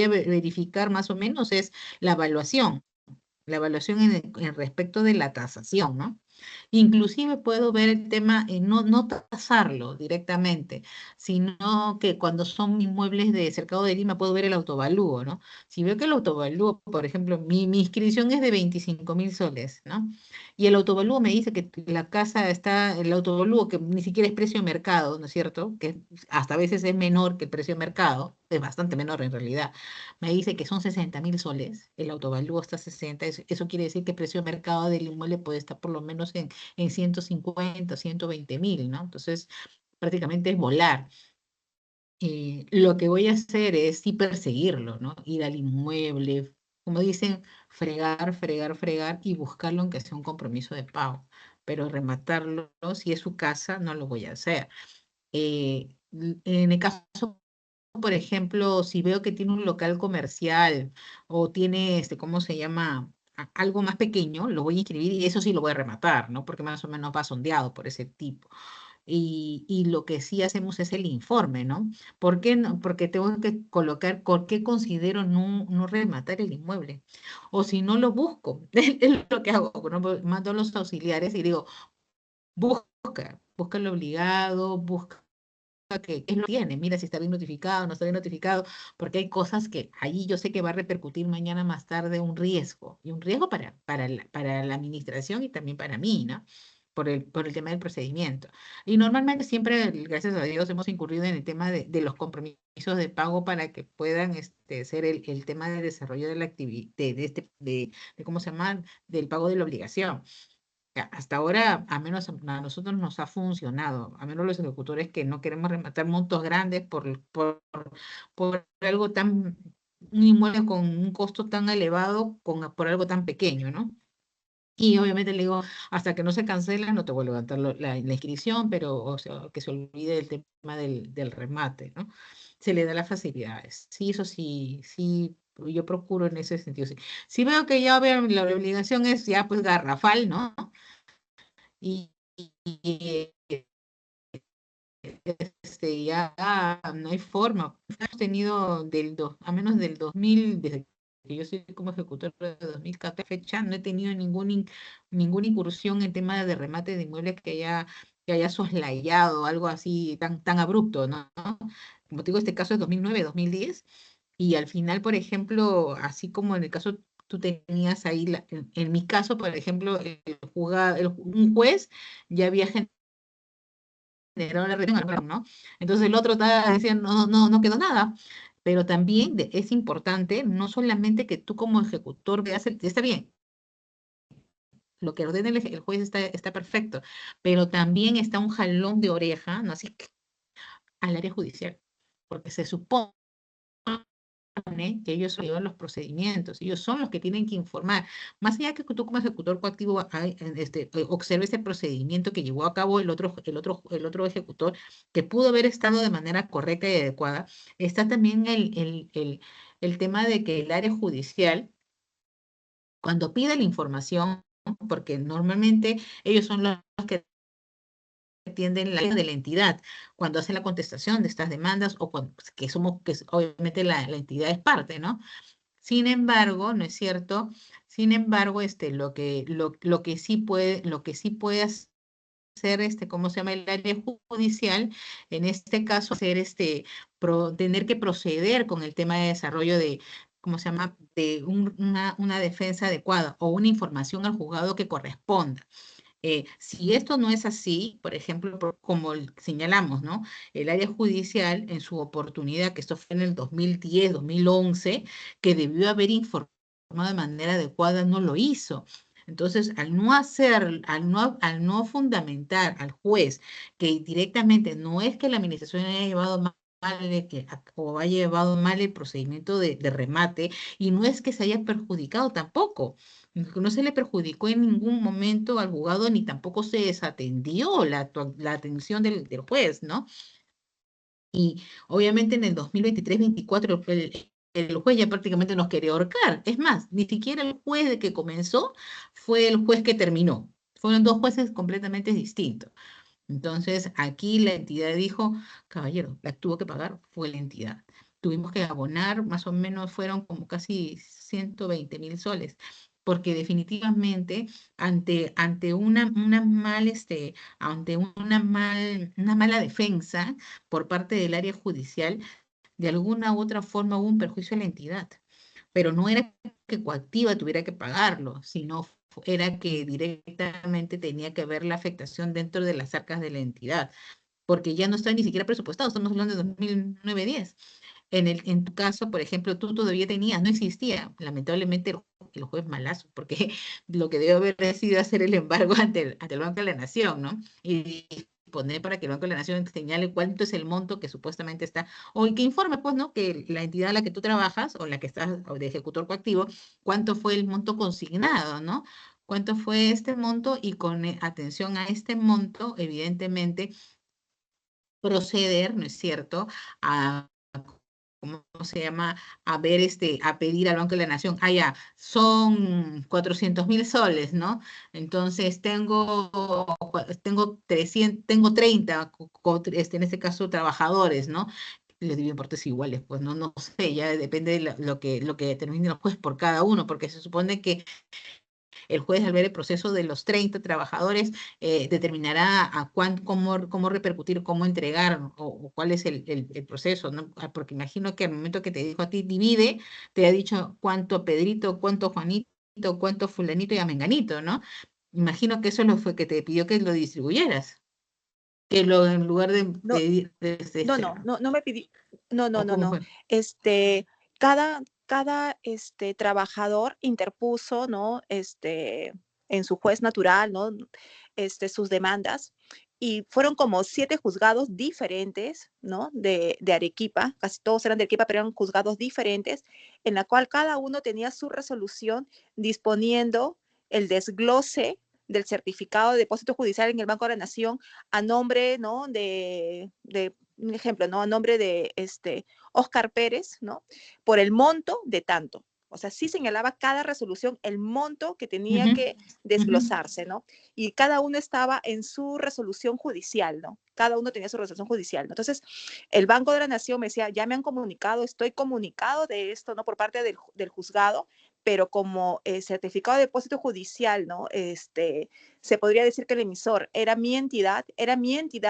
verificar más o menos es la evaluación en respecto de la tasación, ¿no? Inclusive puedo ver el tema, no tasarlo directamente, sino que cuando son inmuebles de Cercado de Lima puedo ver el autovalúo, ¿no? Si veo que el autovalúo, por ejemplo, mi inscripción es de 25.000 soles, ¿no? Y el autovalúo me dice que la casa está, el autovalúo que ni siquiera es precio de mercado, ¿no es cierto? Que hasta a veces es menor que el precio de mercado, es bastante menor en realidad. Me dice que son 60.000 soles, el autovalúo está a 60, eso quiere decir que el precio de mercado del inmueble puede estar por lo menos en 150, 120.000, ¿no? Entonces, prácticamente es volar. Lo que voy a hacer es sí perseguirlo, ¿no? Ir al inmueble, como dicen, fregar, fregar, fregar y buscarlo aunque sea un compromiso de pago. Pero rematarlo, si es su casa, no lo voy a hacer. En el caso, por ejemplo, si veo que tiene un local comercial o tiene, ¿cómo se llama? Algo más pequeño, lo voy a inscribir y eso sí lo voy a rematar, ¿no? Porque más o menos va sondeado por ese tipo. Y lo que sí hacemos es el informe, ¿no? ¿Por qué no? Porque tengo que colocar por qué considero no rematar el inmueble. O si no lo busco, es lo que hago, ¿no? Mando a los auxiliares y digo, busca lo obligado, busca que es lo que tiene, mira si está bien notificado, no está bien notificado, porque hay cosas que ahí yo sé que va a repercutir mañana más tarde un riesgo, y un riesgo para la administración y también para mí, ¿no? Por el tema del procedimiento. Y normalmente siempre, gracias a Dios, hemos incurrido en el tema de los compromisos de pago para que puedan ser el tema de desarrollo de la actividad, de ¿cómo se llama? Del pago de la obligación. Hasta ahora, a menos a nosotros nos ha funcionado, a menos los ejecutores que no queremos rematar montos grandes por algo un inmueble con un costo tan elevado por algo tan pequeño, ¿no? Y obviamente le digo, hasta que no se cancela, no te vuelvo a levantar la inscripción, pero o sea, que se olvide el tema del remate, ¿no? Se le da las facilidades. Sí, eso sí, sí, yo procuro en ese sentido. Sí. Si veo que ya la obligación es ya pues garrafal, ¿no? Y, y, ya no hay forma. Hemos tenido a menos del 2000, desde que yo soy como ejecutor de 2014 fecha, no he tenido ninguna incursión en tema de remate de inmuebles que haya soslayado, algo así tan abrupto, ¿no? Como te digo, este caso es 2009, 2010, y al final, por ejemplo, así como en el caso tú tenías ahí, en mi caso, por ejemplo, un juez ya había generó la retención, ¿no? Entonces el otro está diciendo, no quedó nada. Pero también es importante, no solamente que tú como ejecutor veas, está bien, lo que ordena el juez está perfecto, pero también está un jalón de oreja, ¿no? Así que al área judicial, porque se supone que ellos llevan los procedimientos, ellos son los que tienen que informar. Más allá que tú como ejecutor coactivo observes ese procedimiento que llevó a cabo el otro ejecutor, que pudo haber estado de manera correcta y adecuada, está también el tema de que el área judicial, cuando pide la información, porque normalmente ellos son los que atienden la de la entidad cuando hacen la contestación de estas demandas o obviamente la entidad es parte, ¿no? Sin embargo, ¿no es cierto? Sin embargo, lo que sí puede hacer, ¿cómo se llama? El área judicial, en este caso, tener que proceder con el tema de desarrollo de, ¿cómo se llama? De una defensa adecuada o una información al juzgado que corresponda. Si esto no es así, por ejemplo, como señalamos, ¿no? El área judicial en su oportunidad, que esto fue en el 2010, 2011, que debió haber informado informado de manera adecuada, no lo hizo. Entonces, al no fundamentar al juez que directamente no es que la administración haya llevado mal o haya llevado mal el procedimiento de remate, y no es que se haya perjudicado tampoco. No se le perjudicó en ningún momento al juzgado, ni tampoco se desatendió la atención del juez, ¿no? Y obviamente en el 2023-24 el juez ya prácticamente nos quería ahorcar. Es más, ni siquiera el juez de que comenzó fue el juez que terminó. Fueron dos jueces completamente distintos. Entonces, aquí la entidad dijo, caballero, la que tuvo que pagar fue la entidad. Tuvimos que abonar, más o menos fueron como casi 120.000 soles, porque definitivamente ante una mala defensa por parte del área judicial, de alguna u otra forma hubo un perjuicio a la entidad, pero no era que Coactiva tuviera que pagarlo, sino era que directamente tenía que ver la afectación dentro de las arcas de la entidad, porque ya no está ni siquiera presupuestado, estamos hablando de 2009-10. En tu caso, por ejemplo, tú todavía tenías, no existía, lamentablemente el juez malazo, porque lo que debe haber sido hacer el embargo ante el Banco de la Nación, ¿no? Y poner para que el Banco de la Nación señale cuánto es el monto que supuestamente está, o que informe, pues, ¿no? Que la entidad a la que tú trabajas, o la que estás o de ejecutor coactivo, cuánto fue el monto consignado, ¿no? Cuánto fue este monto, y con atención a este monto, evidentemente, proceder, ¿no es cierto?, a, ¿cómo se llama?, a pedir al Banco de la Nación, ya, son 400.000 soles, ¿no? Entonces tengo 300, tengo 30, en este caso, trabajadores, ¿no? Les digo importes iguales, pues no sé, ya depende de lo que determine el juez por cada uno, porque se supone que el juez, al ver el proceso de los 30 trabajadores, determinará cómo repercutir, cómo entregar, o cuál es el proceso, ¿no? Porque imagino que al momento que te dijo a ti, divide, te ha dicho cuánto Pedrito, cuánto Juanito, cuánto fulanito y a menganito, ¿no? Imagino que eso fue que te pidió que lo distribuyeras, en lugar de No, pedir no me pidió, no, no, o no, cómo no. fue. Cada trabajador interpuso, ¿no? En su juez natural, ¿no? Sus demandas. Y fueron como 7 juzgados diferentes, ¿no? De Arequipa, casi todos eran de Arequipa, pero eran juzgados diferentes, en la cual cada uno tenía su resolución disponiendo el desglose del certificado de depósito judicial en el Banco de la Nación a nombre, ¿no? De un ejemplo, ¿no? A nombre de Oscar Pérez, ¿no? Por el monto de tanto. O sea, sí señalaba cada resolución el monto que tenía Ujú, que ujú. desglosarse, ¿no? Y cada uno estaba en su resolución judicial, ¿no? Cada uno tenía su resolución judicial, ¿no? Entonces, el Banco de la Nación me decía, ya me han comunicado, estoy comunicado de esto, ¿no? Por parte del juzgado, pero como certificado de depósito judicial, ¿no? Se podría decir que el emisor era mi entidad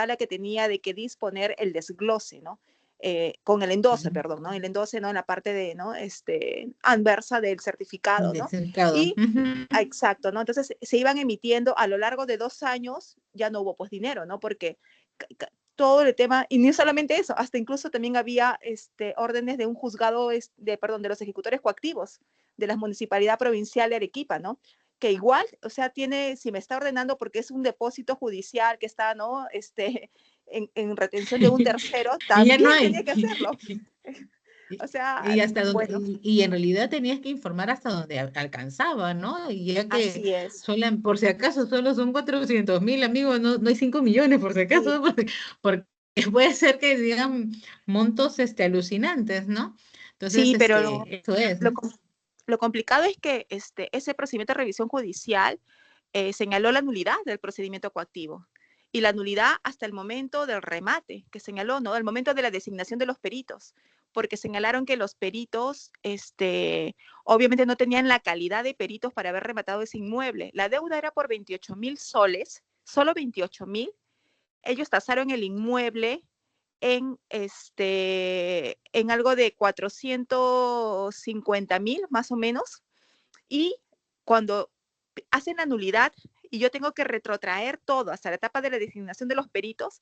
la que tenía de que disponer el desglose, ¿no? Con el endose, perdón, ¿no? El endose, ¿no? En la parte de, ¿no? Anversa del certificado, Del ¿no? cercado. Y, exacto, ¿no? Entonces, se iban emitiendo a lo largo de 2 años, ya no hubo pues dinero, ¿no? Porque todo el tema, y no solamente eso, hasta incluso también había órdenes de un juzgado, de los ejecutores coactivos de la Municipalidad Provincial de Arequipa, ¿no? Que igual, o sea, si me está ordenando porque es un depósito judicial que está, ¿no? En retención de un tercero, Y ya no también tenía hay. que hacerlo. O Y, sea, y hasta donde, bueno, y en realidad tenías que informar hasta donde alcanzaba, ¿no? Y ya que así es. por si acaso solo son 400.000, amigos, no hay 5 millones, por si Sí, acaso, porque puede ser que digan montos alucinantes, ¿no? Entonces, sí, pero eso es, lo, ¿no? com- lo complicado es que ese procedimiento de revisión judicial señaló la nulidad del procedimiento coactivo y la nulidad hasta el momento del remate, que señaló, ¿no? El momento de la designación de los peritos, porque señalaron que los peritos, obviamente no tenían la calidad de peritos para haber rematado ese inmueble. La deuda era por 28.000 soles, solo 28.000. Ellos tasaron el inmueble en algo de 450.000, más o menos, y cuando hacen la nulidad y yo tengo que retrotraer todo hasta la etapa de la designación de los peritos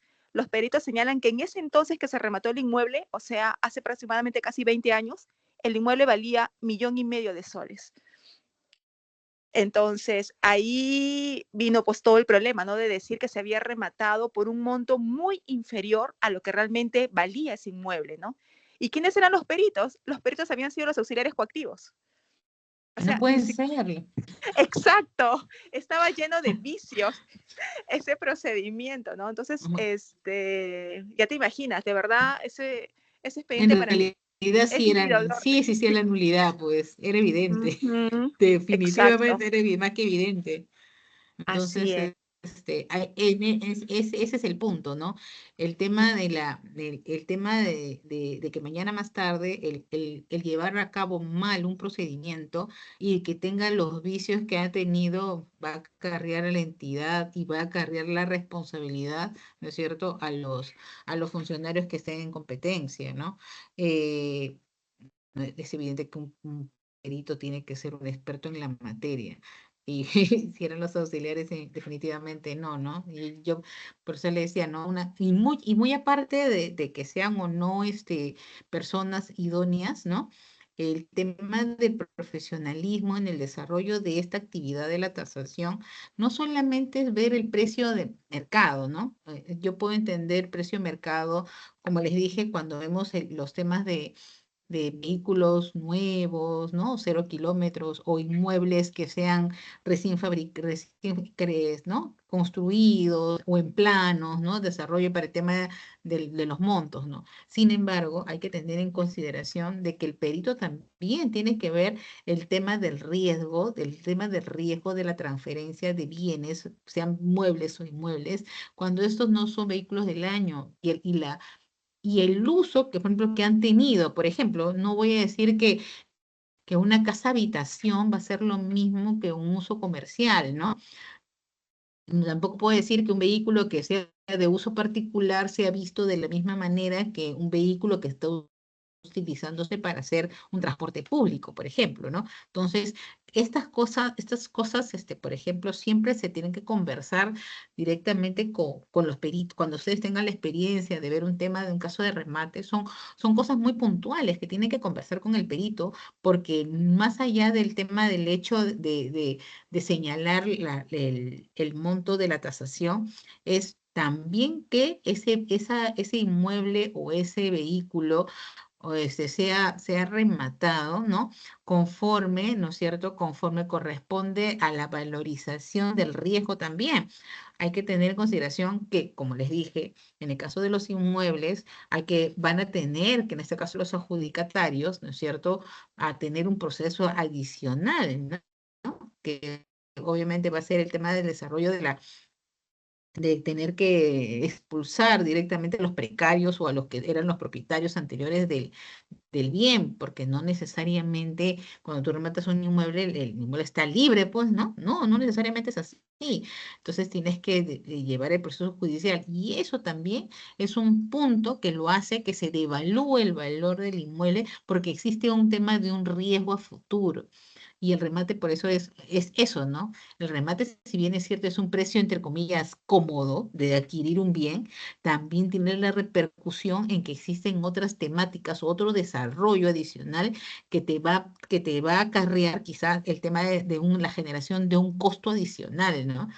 señalan que en ese entonces que se remató el inmueble, o sea, hace aproximadamente casi 20 años, el inmueble valía 1,5 millones de soles. Entonces, ahí vino pues todo el problema, ¿no? De decir que se había rematado por un monto muy inferior a lo que realmente valía ese inmueble, ¿no? ¿Y quiénes eran los peritos? Los peritos habían sido los auxiliares coactivos. O No sea, puede ni si... ser. Exacto, estaba lleno de vicios ese procedimiento, ¿no? Entonces, ya te imaginas, de verdad, ese expediente En para mí realidad es sí eran, inspirador. sí existía la nulidad, pues, era evidente. Ujú, exacto, Definitivamente era más que evidente. así Entonces, es. ese es el punto, ¿no? El tema el tema de que mañana más tarde el llevar a cabo mal un procedimiento y que tenga los vicios que ha tenido va a acarrear a la entidad y va a acarrear la responsabilidad, ¿no es cierto?, a los funcionarios que estén en competencia, ¿no? Eh, es evidente que un perito tiene que ser un experto en la materia. Y si eran los auxiliares, definitivamente no, ¿no? Y yo por eso le decía, ¿no? Y muy aparte de que sean o no personas idóneas, ¿no? El tema del profesionalismo en el desarrollo de esta actividad de la tasación no solamente es ver el precio de mercado, ¿no? Yo puedo entender precio de mercado, como les dije, cuando vemos los temas de vehículos nuevos, ¿no? 0 kilómetros o inmuebles que sean ¿no? Construidos o en planos, ¿no? Desarrollo para el tema de los montos, ¿no? Sin embargo, hay que tener en consideración de que el perito también tiene que ver el tema del tema del riesgo de la transferencia de bienes, sean muebles o inmuebles, cuando estos no son vehículos del año y el uso que, por ejemplo, que han tenido. Por ejemplo, no voy a decir que una casa habitación va a ser lo mismo que un uso comercial, ¿no? Tampoco puedo decir que un vehículo que sea de uso particular sea visto de la misma manera que un vehículo que está utilizándose para hacer un transporte público, por ejemplo, ¿no? Entonces, estas cosas, por ejemplo, siempre se tienen que conversar directamente con los peritos. Cuando ustedes tengan la experiencia de ver un tema de un caso de remate, son cosas muy puntuales que tienen que conversar con el perito, porque más allá del tema del hecho de señalar el monto de la tasación, es también que ese inmueble o ese vehículo o sea rematado, ¿no? Conforme, ¿no es cierto? Conforme corresponde a la valorización del riesgo también. Hay que tener en consideración que, como les dije, en el caso de los inmuebles, van a tener, que en este caso los adjudicatarios, ¿no es cierto?, a tener un proceso adicional, ¿no? Que obviamente va a ser el tema del desarrollo de tener que expulsar directamente a los precarios o a los que eran los propietarios anteriores del bien, porque no necesariamente cuando tú rematas un inmueble, el inmueble está libre, pues, ¿no? No, no necesariamente es así. Entonces tienes que llevar el proceso judicial y eso también es un punto que lo hace que se devalúe el valor del inmueble porque existe un tema de un riesgo a futuro. Y el remate por eso es eso, ¿no? El remate, si bien es cierto, es un precio, entre comillas, cómodo de adquirir un bien, también tiene la repercusión en que existen otras temáticas, otro desarrollo adicional que te va a acarrear quizás el tema la generación de un costo adicional, ¿no?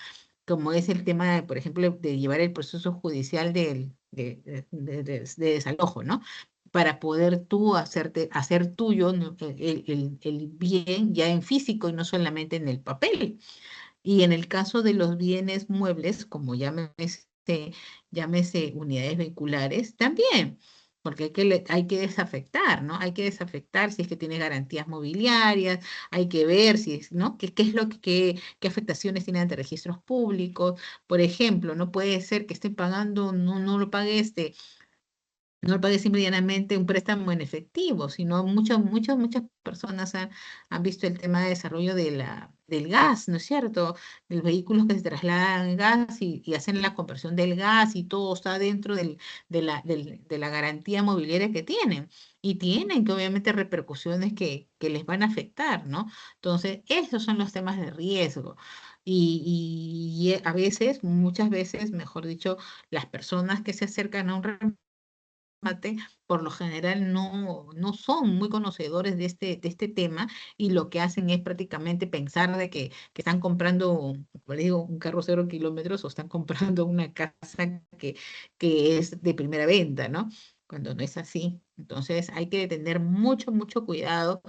Como es el tema, por ejemplo, de llevar el proceso judicial de desalojo, ¿no? Para poder tú hacer tuyo, ¿no?, el bien ya en físico y no solamente en el papel. Y en el caso de los bienes muebles, como llámese unidades vehiculares, también, porque hay que desafectar, ¿no? Hay que desafectar si es que tiene garantías mobiliarias, hay que ver si es, ¿no? ¿Qué es qué afectaciones tiene ante registros públicos? Por ejemplo, no puede ser que estén pagando, no lo pague no lo pague simple y llanamente un préstamo en efectivo, sino muchas personas han visto el tema de desarrollo del gas, ¿no es cierto? De los vehículos que se trasladan en gas y hacen la conversión del gas y todo está dentro de la garantía mobiliaria que tienen. Y tienen que obviamente repercusiones que les van a afectar, ¿no? Entonces, esos son los temas de riesgo. Y a veces, muchas veces, mejor dicho, las personas que se acercan a un remate, por lo general no son muy conocedores de este tema y lo que hacen es prácticamente pensar de que están comprando, como les digo, un carro 0 kilómetros o están comprando una casa que es de primera venta, ¿no? Cuando no es así. Entonces hay que tener mucho cuidado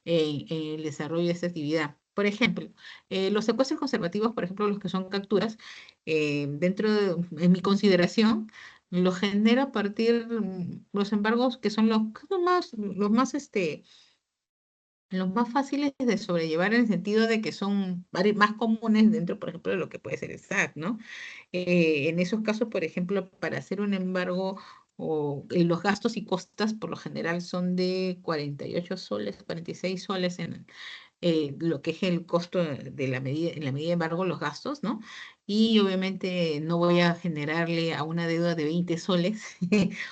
en el desarrollo de esta actividad. Por ejemplo, los secuestros conservativos, por ejemplo, los que son capturas, en mi consideración, lo genera a partir los embargos que son los más fáciles de sobrellevar en el sentido de que son más comunes dentro, por ejemplo, de lo que puede ser el SAT, ¿no? En esos casos, por ejemplo, para hacer un embargo los gastos y costas por lo general son de 48 soles, 46 soles en lo que es el costo de la medida, en la medida de embargo, los gastos, ¿no? Y obviamente no voy a generarle a una deuda de 20 soles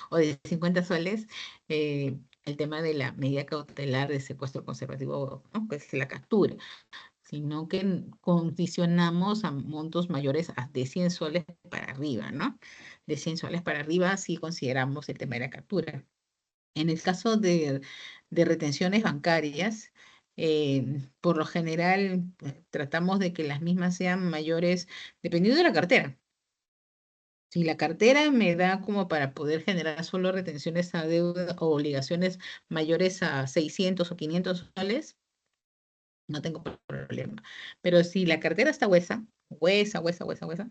o de 50 soles el tema de la medida cautelar de secuestro conservativo, ¿no? Que es la captura, sino que condicionamos a montos mayores de 100 soles para arriba, ¿no? De 100 soles para arriba si consideramos el tema de la captura. En el caso de retenciones bancarias, por lo general tratamos de que las mismas sean mayores, dependiendo de la cartera. Si la cartera me da como para poder generar solo retenciones a deuda o obligaciones mayores a 600 o 500 soles, no tengo problema. Pero si la cartera está gruesa,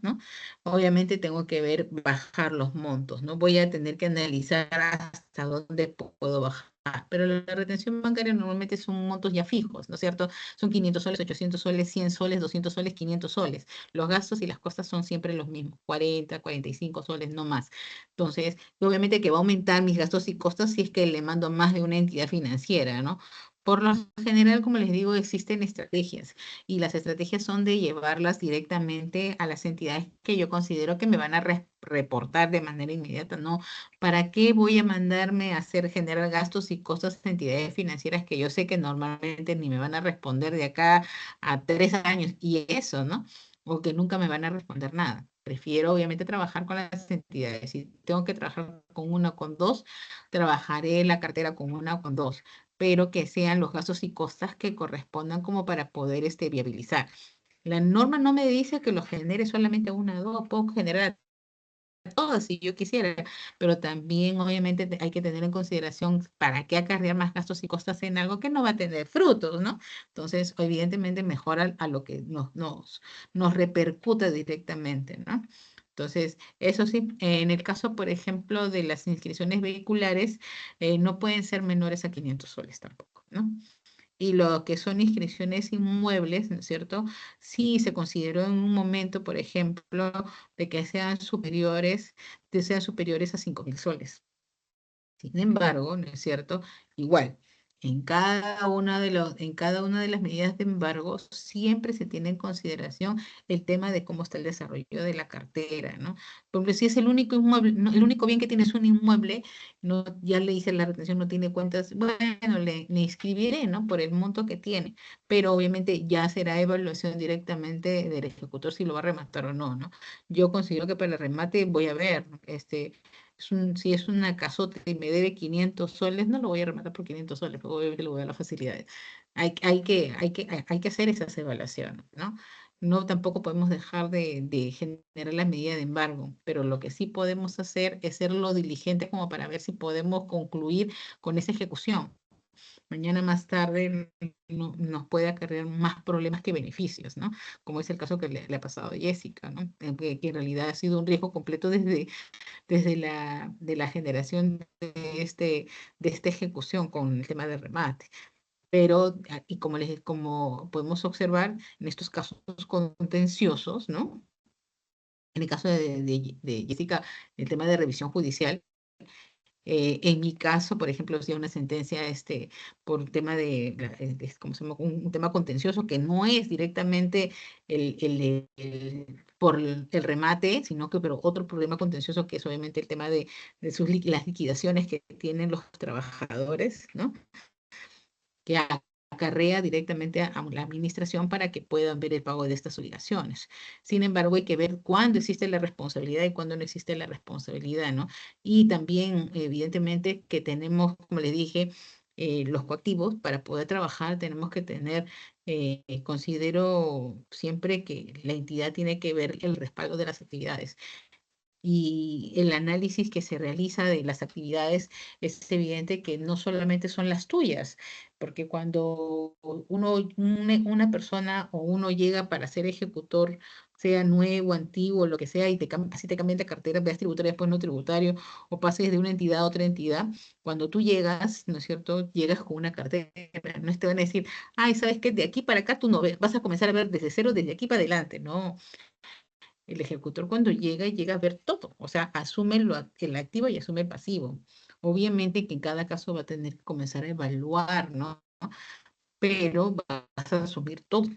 ¿no? Obviamente tengo que bajar los montos, ¿no? Voy a tener que analizar hasta dónde puedo bajar. Pero la retención bancaria normalmente son montos ya fijos, ¿no es cierto? Son 500 soles, 800 soles, 100 soles, 200 soles, 500 soles. Los gastos y las costas son siempre los mismos, 40, 45 soles, no más. Entonces, obviamente que va a aumentar mis gastos y costas si es que le mando más de una entidad financiera, ¿no? Por lo general, como les digo, existen estrategias y las estrategias son de llevarlas directamente a las entidades que yo considero que me van a reportar de manera inmediata, ¿no? ¿Para qué voy a mandarme a generar gastos y costos a entidades financieras que yo sé que normalmente ni me van a responder de acá a 3 años y eso, ¿no? O que nunca me van a responder nada. Prefiero obviamente trabajar con las entidades. Si tengo que trabajar con una o con dos, trabajaré la cartera con una o con dos, pero que sean los gastos y costas que correspondan como para poder viabilizar. La norma no me dice que lo genere solamente a una o dos, puedo generar a todas si yo quisiera, pero también obviamente hay que tener en consideración para qué acarrear más gastos y costas en algo que no va a tener frutos, ¿no? Entonces, evidentemente mejora a lo que nos repercuta directamente, ¿no? Entonces, eso sí, en el caso, por ejemplo, de las inscripciones vehiculares, no pueden ser menores a 500 soles tampoco, ¿no? Y lo que son inscripciones inmuebles, ¿no es cierto? Sí se consideró en un momento, por ejemplo, de que sean superiores a 5.000 soles. Sin embargo, ¿no es cierto? Ejemplo, en cada una de las medidas de embargo siempre se tiene en consideración el tema de cómo está el desarrollo de la cartera, ¿no? Por ejemplo, si es el único inmueble, el único bien que tienes un inmueble, no, ya le hice la retención, no tiene cuentas, bueno, le inscribiré, ¿no? Por el monto que tiene, pero obviamente ya será evaluación directamente del ejecutor si lo va a rematar o no, ¿no? Yo considero que para el remate voy a ver, si es una casota y me debe 500 soles, no lo voy a rematar por 500 soles, porque obviamente le voy a dar las facilidades. Hay que hacer esas evaluaciones, ¿no? No, tampoco podemos dejar de generar la medida de embargo, pero lo que sí podemos hacer es ser lo diligente como para ver si podemos concluir con esa ejecución. Mañana más tarde nos puede acarrear más problemas que beneficios, ¿no? Como es el caso que le ha pasado a Jessica, ¿no? Que en realidad ha sido un riesgo completo desde de la generación de esta ejecución con el tema de remate. Pero, y como podemos observar en estos casos contenciosos, ¿no? En el caso de Jessica, el tema de revisión judicial, en mi caso, por ejemplo, si hay una sentencia por tema ¿cómo se llama? Un tema contencioso que no es directamente por el remate, sino que pero otro problema contencioso que es obviamente el tema de las liquidaciones que tienen los trabajadores, ¿no? Que acarrea directamente a la administración para que puedan ver el pago de estas obligaciones. Sin embargo, hay que ver cuándo existe la responsabilidad y cuándo no existe la responsabilidad, ¿no? Y también, evidentemente, que tenemos, como les dije, los coactivos. Para poder trabajar tenemos que tener, considero siempre que la entidad tiene que ver el respaldo de las actividades y el análisis que se realiza de las actividades. Es evidente que no solamente son las tuyas, porque cuando una persona o uno llega para ser ejecutor, sea nuevo, antiguo, lo que sea, y así te cambian de cartera, veas tributario, después no tributario, o pases de una entidad a otra entidad, cuando tú llegas, ¿no es cierto? Llegas con una cartera, no te van a decir, ay, ¿sabes qué? De aquí para acá tú no ves, vas a comenzar a ver desde cero, desde aquí para adelante, no. El ejecutor cuando llega a ver todo, o sea, asume el activo y asume el pasivo. Obviamente que en cada caso va a tener que comenzar a evaluar, ¿no? Pero vas a asumir todo.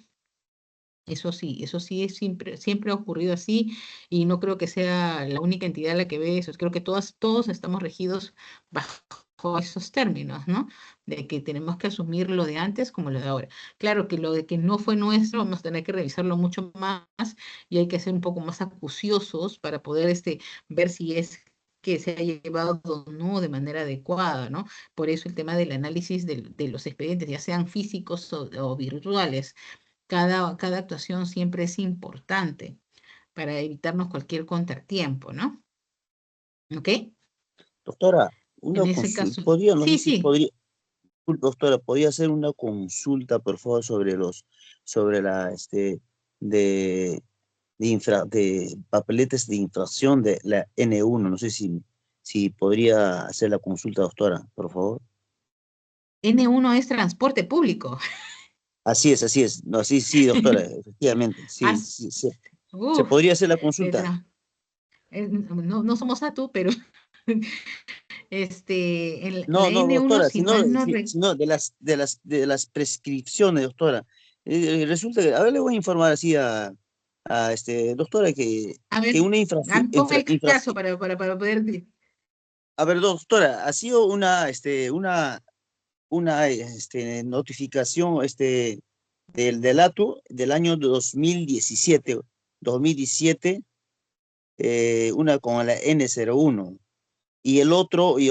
Eso sí es siempre ha ocurrido así y no creo que sea la única entidad la que ve eso. Creo que todos estamos regidos bajo esos términos, ¿no? De que tenemos que asumir lo de antes como lo de ahora. Claro que lo de que no fue nuestro, vamos a tener que revisarlo mucho más y hay que ser un poco más acuciosos para poder ver si es que se ha llevado o no de manera adecuada, ¿no? Por eso el tema del análisis de los expedientes, ya sean físicos o virtuales. Cada actuación siempre es importante para evitarnos cualquier contratiempo, ¿no? ¿Ok? Doctora, En una ese consulta, caso, podría, no sé sí, si sí. podría, disculpe, doctora, podría hacer una consulta, por favor, sobre la, de papeletes de infracción de la N1. No sé si podría hacer la consulta, doctora, por favor. N1 es transporte público. Así es. No, sí, sí, doctora, efectivamente. Ah, Sí, sí, se uf, podría hacer la de consulta. no somos ATU, pero la No, no, N1, doctora, si mal no sino de las prescripciones, doctora. Resulta que, a ver, le voy a informar así doctora, A ver, que una infracción, ponme el caso para poder. a ver, doctora, ha sido una notificación, del ATU del año 2017, una con la N01. Y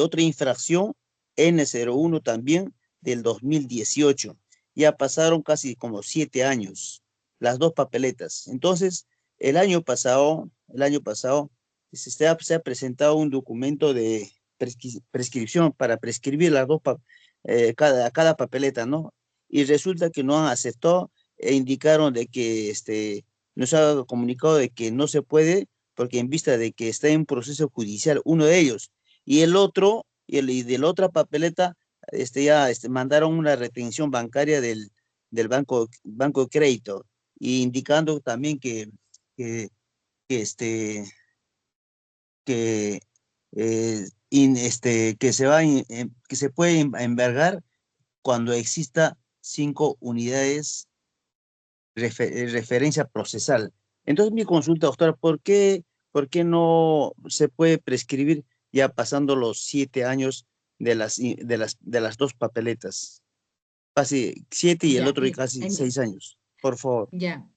otra infracción, N01 también, del 2018. Ya pasaron casi como 7 años, las dos papeletas. Entonces, el año pasado se ha presentado un documento de prescripción para prescribir las dos, cada papeleta, ¿no? Y resulta que no han aceptado e indicaron de que nos ha comunicado de que no se puede porque en vista de que está en proceso judicial uno de ellos y el otro, y de la otra papeleta, mandaron una retención bancaria del banco de crédito, y indicando también que, que, este, que, que que se puede embargar cuando exista 5 unidades referencia procesal. Entonces mi consulta, doctora, por qué no se puede prescribir ya pasando los 7 años de las dos papeletas? Casi 7 y el Ya, otro y casi 6 años. Por favor. ya.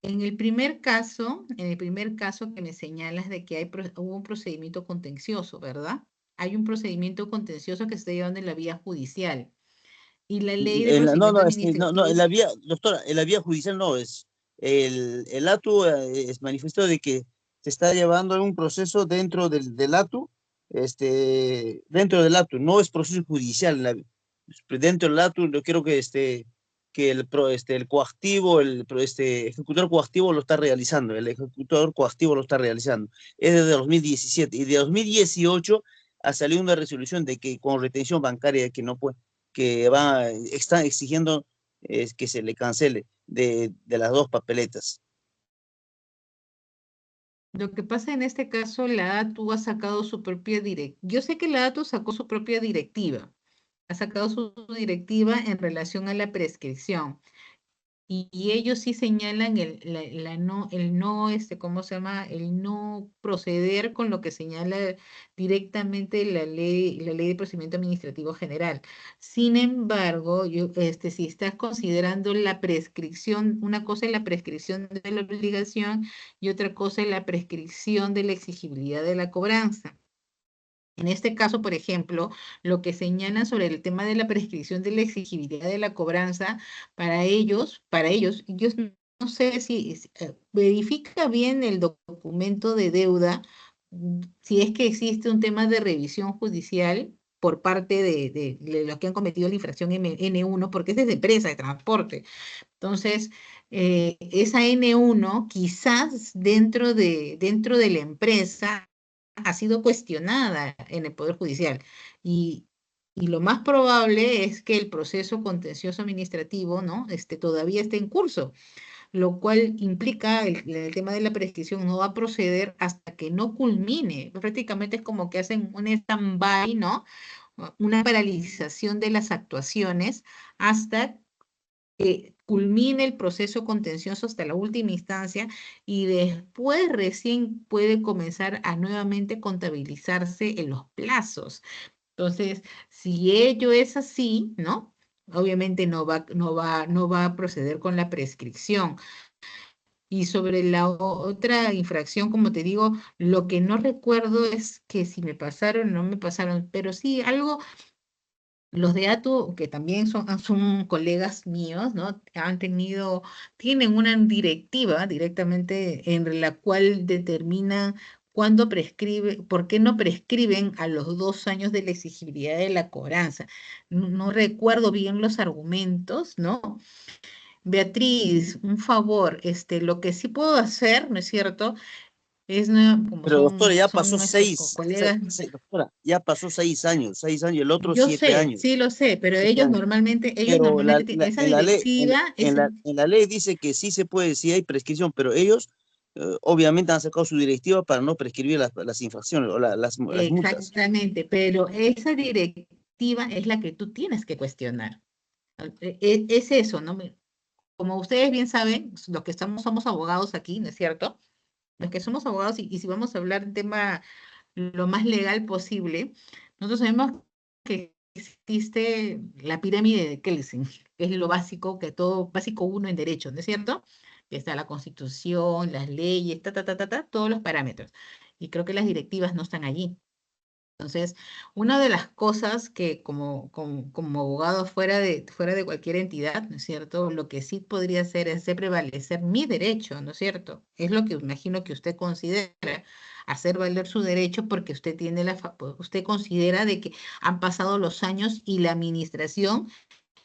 En el primer caso que me señalas de que hubo un procedimiento contencioso, ¿verdad? Hay un procedimiento contencioso que se está llevando en la vía judicial. Y la ley de No, procedimiento no, no, administrativo. en la vía, doctora, en la vía judicial no es. El ATU es manifestado de que se está llevando un proceso dentro del ATU, dentro del ATU, no es proceso judicial. Dentro del ATU, yo creo que el coactivo, ejecutor coactivo lo está realizando, el ejecutor coactivo lo está realizando. Es desde 2017 y de 2018 ha salido una resolución de que con retención bancaria que no puede, están exigiendo que se le cancele de las dos papeletas. Lo que pasa en este caso, la ATU ha sacado su propia directiva. Yo sé que la ATU sacó su propia directiva. Ha sacado su directiva en relación a la prescripción. y ellos sí señalan ¿cómo se llama? El no proceder con lo que señala directamente la ley de procedimiento administrativo general. Sin embargo, si estás considerando la prescripción, una cosa es la prescripción de la obligación y otra cosa es la prescripción de la exigibilidad de la cobranza. En este caso, por ejemplo, lo que señalan sobre el tema de la prescripción de la exigibilidad de la cobranza, yo no sé si verifica bien el documento de deuda, si es que existe un tema de revisión judicial por parte de los que han cometido la infracción N1, porque es desde empresa de transporte. Entonces, esa N1 quizás dentro de la empresa ha sido cuestionada en el Poder Judicial y, y lo más probable es que el proceso contencioso administrativo, ¿no? Todavía esté en curso, lo cual implica el tema de la prescripción no va a proceder hasta que no culmine. Prácticamente es como que hacen un stand-by, ¿no? Una paralización de las actuaciones hasta que culmine el proceso contencioso hasta la última instancia y después recién puede comenzar a nuevamente contabilizarse en los plazos. Entonces, si ello es así, ¿no? Obviamente no va a proceder con la prescripción. Y sobre la otra infracción, como te digo, lo que no recuerdo es que si me pasaron o no me pasaron, pero sí, algo los de ATU, que también son colegas míos, ¿no? Tienen una directiva directamente en la cual determina cuándo prescribe, por qué no prescriben a los 2 años de la exigibilidad de la cobranza. No recuerdo bien los argumentos, ¿no? Beatriz, un favor, lo que sí puedo hacer, ¿no es cierto? Como Pero doctora, ya son pasó nuestros seis, colegas. doctora, ya pasó 6 años, 6 años, el otro Yo 7 sé, años. sí lo sé, pero 7 años. ellos Pero normalmente tienen esa en la ley, directiva, en la ley dice que sí se puede, sí hay prescripción, pero ellos obviamente han sacado su directiva para no prescribir las infracciones o las multas. exactamente, pero esa directiva es la que tú tienes que cuestionar. Es eso, ¿no? Como ustedes bien saben, los que somos abogados aquí, ¿no es cierto? Los que somos abogados y si vamos a hablar de tema lo más legal posible, nosotros sabemos que existe la pirámide de Kelsen, que es lo básico, básico uno en derecho, ¿no es cierto? Que está la Constitución, las leyes, todos los parámetros. Y creo que las directivas no están allí. Entonces, una de las cosas que como abogado fuera de cualquier entidad, ¿no es cierto? Lo que sí podría hacer es hacer prevalecer mi derecho, ¿no es cierto? Es lo que imagino que usted considera, hacer valer su derecho porque usted usted considera de que han pasado los años y la administración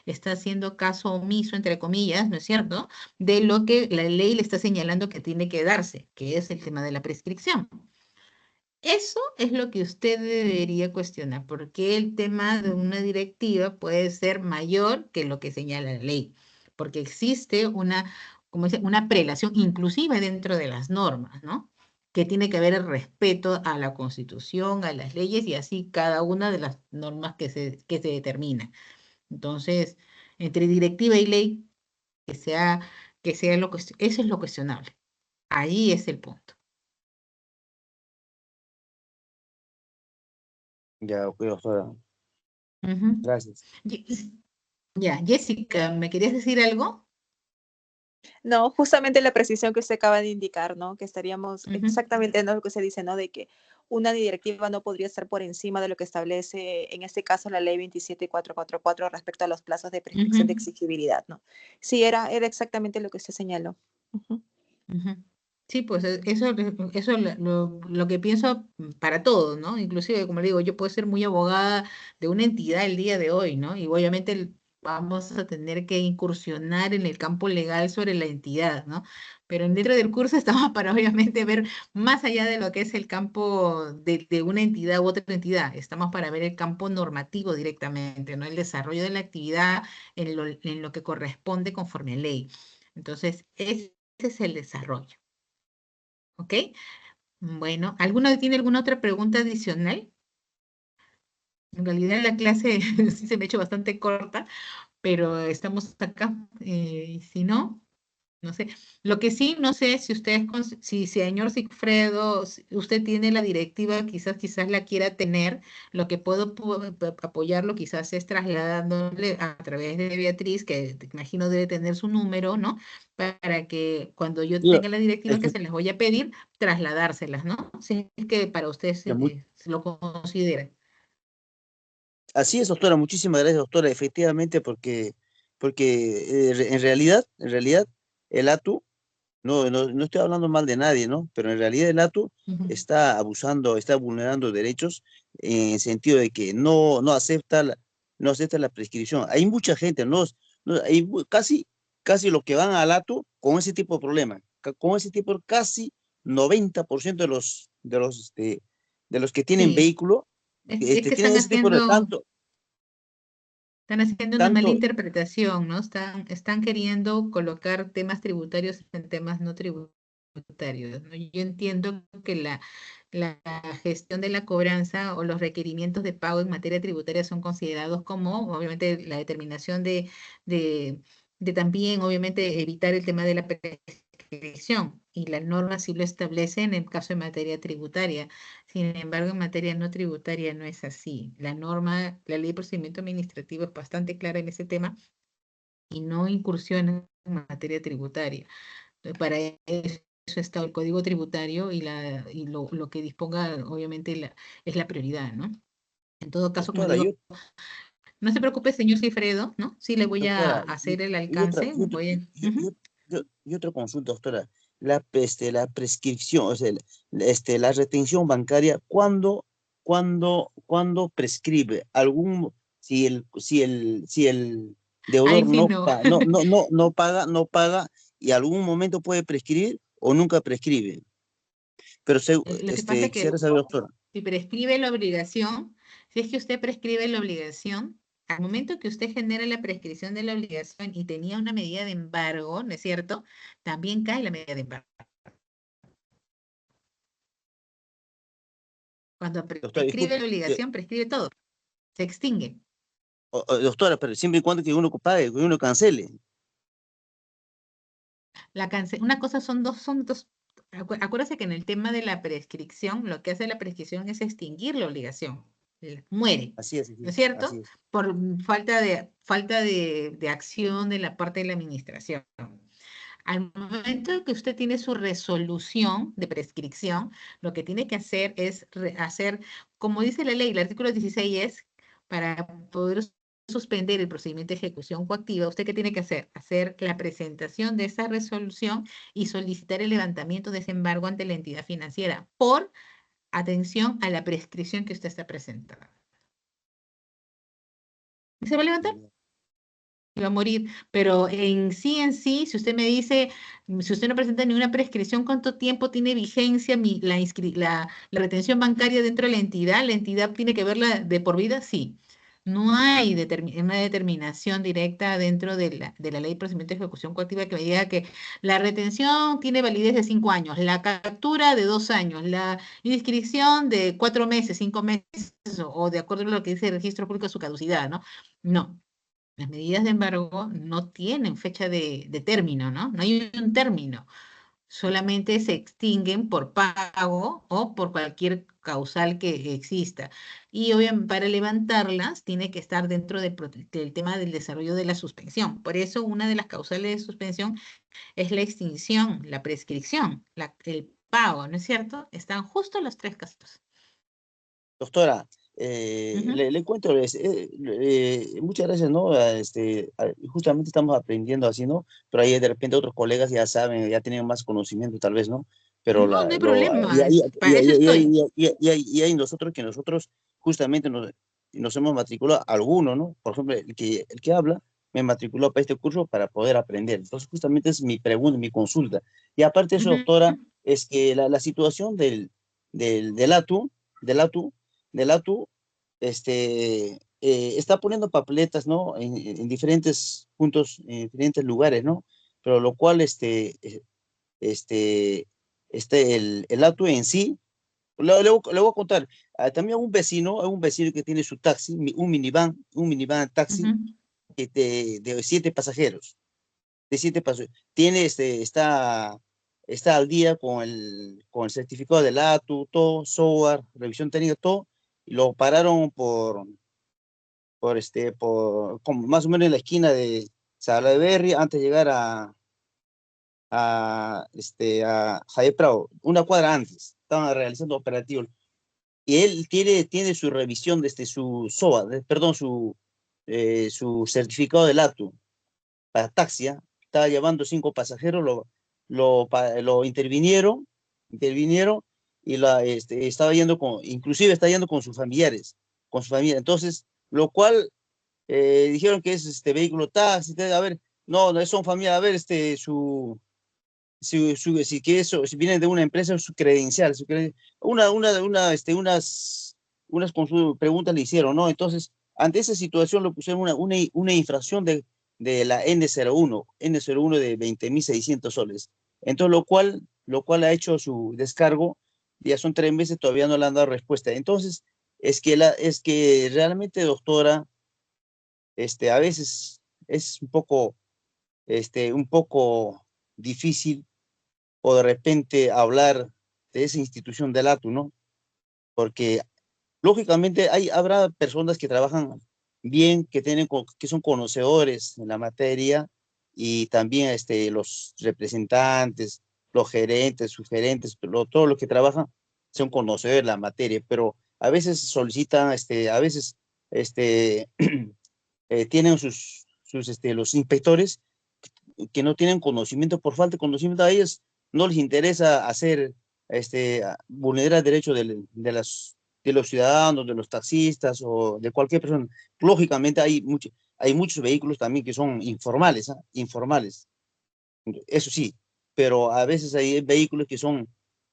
está haciendo caso omiso, entre comillas, ¿no es cierto? De lo que la ley le está señalando que tiene que darse, que es el tema de la prescripción. Eso es lo que usted debería cuestionar, porque el tema de una directiva puede ser mayor que lo que señala la ley, porque existe como dice, una prelación inclusive dentro de las normas, ¿no? Que tiene que haber el respeto a la Constitución, a las leyes y así cada una de las normas que se determina. Entonces, entre directiva y ley, que sea eso es lo cuestionable. Ahí es el punto. Ya, ok, doctora, Ujú. gracias. Ya, Jessica, ¿me querías decir algo? No, justamente la precisión que usted acaba de indicar, ¿no? Que estaríamos Ujú, exactamente en lo que se dice, ¿no? De que una directiva no podría estar por encima de lo que establece, en este caso, la ley 27444 respecto a los plazos de prescripción de ujú, exigibilidad, ¿no? Sí, era exactamente lo que usted señaló. Ujú. ujú. Sí, pues eso lo que pienso para todo, ¿no? Inclusive, como le digo, yo puedo ser muy abogada de una entidad el día de hoy, ¿no? Y obviamente vamos a tener que incursionar en el campo legal sobre la entidad, ¿no? Pero dentro del curso estamos para obviamente ver más allá de lo que es el campo de una entidad u otra entidad, estamos para ver el campo normativo directamente, ¿no? El desarrollo de la actividad en lo que corresponde conforme a ley. Entonces, ese es el desarrollo. ¿Ok? Bueno, ¿alguno tiene alguna otra pregunta adicional? En realidad la clase sí se me ha hecho bastante corta, pero estamos acá, y si no, no sé. Lo que sí, no sé si ustedes, si señor Sigfredo, si usted tiene la directiva, quizás la quiera tener, lo que puedo apoyarlo quizás es trasladándole a través de Beatriz, que te imagino debe tener su número, ¿no? Para que cuando yo Yo, tenga la directiva que efe- se las voy a pedir, trasladárselas, ¿no? Si es que para ustedes ya mu- se lo considera. así es, doctora, muchísimas gracias, doctora, efectivamente, porque en realidad, el ATU, no estoy hablando mal de nadie, ¿no? Pero en realidad el ATU Ujú. está abusando, está vulnerando derechos en el sentido de que no acepta la prescripción. Hay mucha gente, casi los que van al ATU con ese tipo de problema, con ese tipo, casi 90% de los que tienen Sí, vehículo, es que tienen ese tipo de están haciendo una mala tanto, interpretación, ¿no? Están queriendo colocar temas tributarios en temas no tributarios, ¿no? Yo entiendo que la gestión de la cobranza o los requerimientos de pago en materia tributaria son considerados como, obviamente, la determinación de, de también, obviamente, evitar el tema de la prescripción. Y la norma sí lo establece en el caso de materia tributaria. Sin embargo, en materia no tributaria no es así. La norma, la ley de procedimiento administrativo es bastante clara en ese tema y no incursiona en materia tributaria. Para eso está el Código Tributario y lo que disponga, obviamente, es la prioridad, ¿no? En todo caso, como doctora, digo, no se preocupe, señor Cifredo, ¿no? Sí le voy a doctora, hacer el y otra, alcance. y otra, Ujú. y otra consulta, doctora. La prescripción, o sea, la retención bancaria, ¿cuándo prescribe? Si el Ahí deudor sí no. no paga, y algún momento puede prescribir o nunca prescribe. Pero Lo que pasa es quisiera que saber, doctora. si prescribe la obligación, si es que usted prescribe la obligación, al momento que usted genera la prescripción de la obligación y tenía una medida de embargo, ¿no es cierto? También cae la medida de embargo. Cuando Doctora, prescribe disculpe, la obligación, prescribe todo, se extingue. doctora, pero siempre y cuando que uno pague, que uno cancele. Una cosa son dos. Acuérdese que en el tema de la prescripción, lo que hace la prescripción es extinguir la obligación. Muere, Así es, ¿no es así cierto? es. Por falta de acción de la parte de la administración. Al momento que usted tiene su resolución de prescripción, lo que tiene que hacer es hacer, como dice la ley, el artículo 16 es, para poder suspender el procedimiento de ejecución coactiva, ¿usted qué tiene que hacer? Hacer la presentación de esa resolución y solicitar el levantamiento de ese embargo ante la entidad financiera por atención a la prescripción que usted está presentando. ¿Se va a levantar? Y va a morir. Pero en sí, si usted me dice, si usted no presenta ninguna prescripción, ¿cuánto tiempo tiene vigencia la retención bancaria dentro de la entidad tiene que verla de por vida? Sí. No hay una determinación directa dentro de la ley de procedimiento de ejecución coactiva que me diga que la retención tiene validez de 5 años, la captura de 2 años, la inscripción de 4 meses, 5 meses, o de acuerdo a lo que dice el registro público, su caducidad, ¿no? No. Las medidas de embargo no tienen fecha de término, ¿no? No hay un término. Solamente se extinguen por pago o por cualquier causal que exista. Y obviamente para levantarlas tiene que estar dentro del tema del desarrollo de la suspensión. Por eso una de las causales de suspensión es la extinción, la prescripción, el pago, ¿no es cierto? Están justo los tres casos. Doctora, Ujú. le cuento, muchas gracias, ¿no? Justamente estamos aprendiendo así, ¿no? Pero ahí de repente otros colegas ya saben, ya tienen más conocimiento tal vez, ¿no? Pero No, no hay problema, para eso estoy. y hay nosotros justamente nos hemos matriculado, algunos, ¿no? Por ejemplo, el que habla, me matriculó para este curso para poder aprender. Entonces, justamente es mi pregunta, mi consulta. Y aparte de eso, Ujú. doctora, es que la situación del ATU, del ATU, del ATU, está poniendo papeletas, ¿no? En diferentes puntos, en diferentes lugares, ¿no? Pero lo cual, este, el ATU en sí, le voy a contar, también a un vecino que tiene su taxi, un minivan taxi, Ujú. de 7 pasajeros. De 7 pasajeros. Tiene, está al día con el certificado del ATU, todo, software, revisión técnica, todo, y lo pararon como más o menos en la esquina de Salaberry, antes de llegar a Javier Prado, una cuadra antes, estaban realizando operativos. Y él tiene su revisión desde su SOA, perdón, su certificado del ATU para taxia, estaba llevando 5 pasajeros, lo intervinieron y estaba yendo inclusive está yendo con sus familiares, con su familia. Entonces, lo cual dijeron que es este vehículo taxi, a ver, no, no son familia, a ver, si, que eso, si vienen de una empresa, su credencial, unas preguntas le hicieron, ¿no? Entonces, ante esa situación le pusieron una infracción de la N01 de 20.600 soles. Entonces, lo cual ha hecho su descargo, ya son 3 meses, todavía no le han dado respuesta. Entonces, es que realmente, doctora, a veces es un poco difícil o de repente hablar de esa institución del ATU, ¿no? Porque lógicamente habrá personas que trabajan bien, que son conocedores en la materia y también los representantes, los gerentes, subgerentes, todos los que trabajan son conocedores de la materia, pero a veces solicitan, a veces este, tienen los inspectores que no tienen conocimiento, por falta de conocimiento a ellos no les interesa vulnerar derechos de los ciudadanos, de los taxistas o de cualquier persona. Lógicamente hay muchos vehículos también que son informales, ¿ah? Informales, eso sí, pero a veces hay vehículos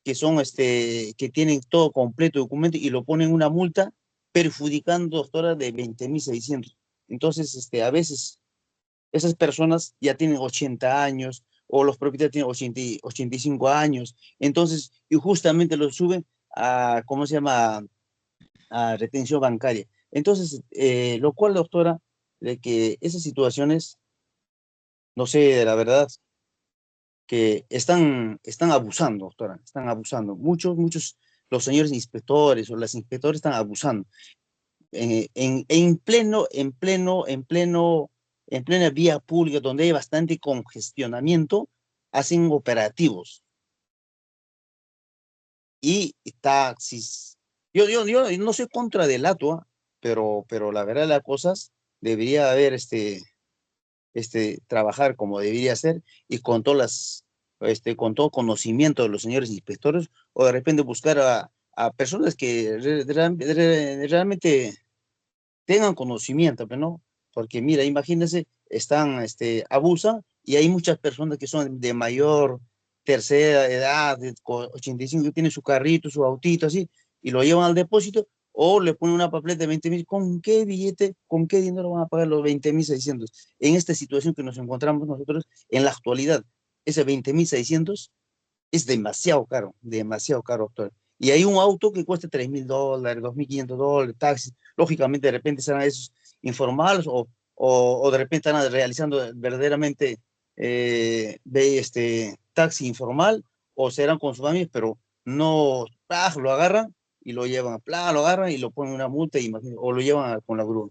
que tienen todo completo documento y lo ponen una multa perjudicando, doctora, de 20.600. Entonces, a veces esas personas ya tienen 80 años o los propietarios tienen 85 años. Entonces, y justamente los suben a, ¿cómo se llama? A retención bancaria. Entonces, lo cual, doctora, de que esas situaciones, no sé, la verdad, que están abusando, doctora, están abusando. Muchos, los señores inspectores o las inspectores están abusando. En plena vía pública, donde hay bastante congestionamiento, hacen operativos y taxis. Yo no soy contra del ATUA, pero la verdad de las cosas debería haber trabajar como debería ser y con todo conocimiento de los señores inspectores, o de repente buscar a personas que realmente tengan conocimiento, pero no, porque mira, imagínense, abusan y hay muchas personas que son de mayor tercera edad, 85, que tienen su carrito, su autito, así, y lo llevan al depósito o le ponen una papeleta de 20.000. ¿Con qué billete, con qué dinero van a pagar los 20.600? En esta situación que nos encontramos nosotros en la actualidad, ese 20.600 es demasiado caro, doctor. Y hay un auto que cuesta $3.000, $2.500, taxis. Lógicamente, de repente serán esos informales o de repente están realizando verdaderamente taxi informal o serán con sus amigos, pero no, lo agarran y lo llevan, lo agarran y lo ponen una multa, o lo llevan con la grúa.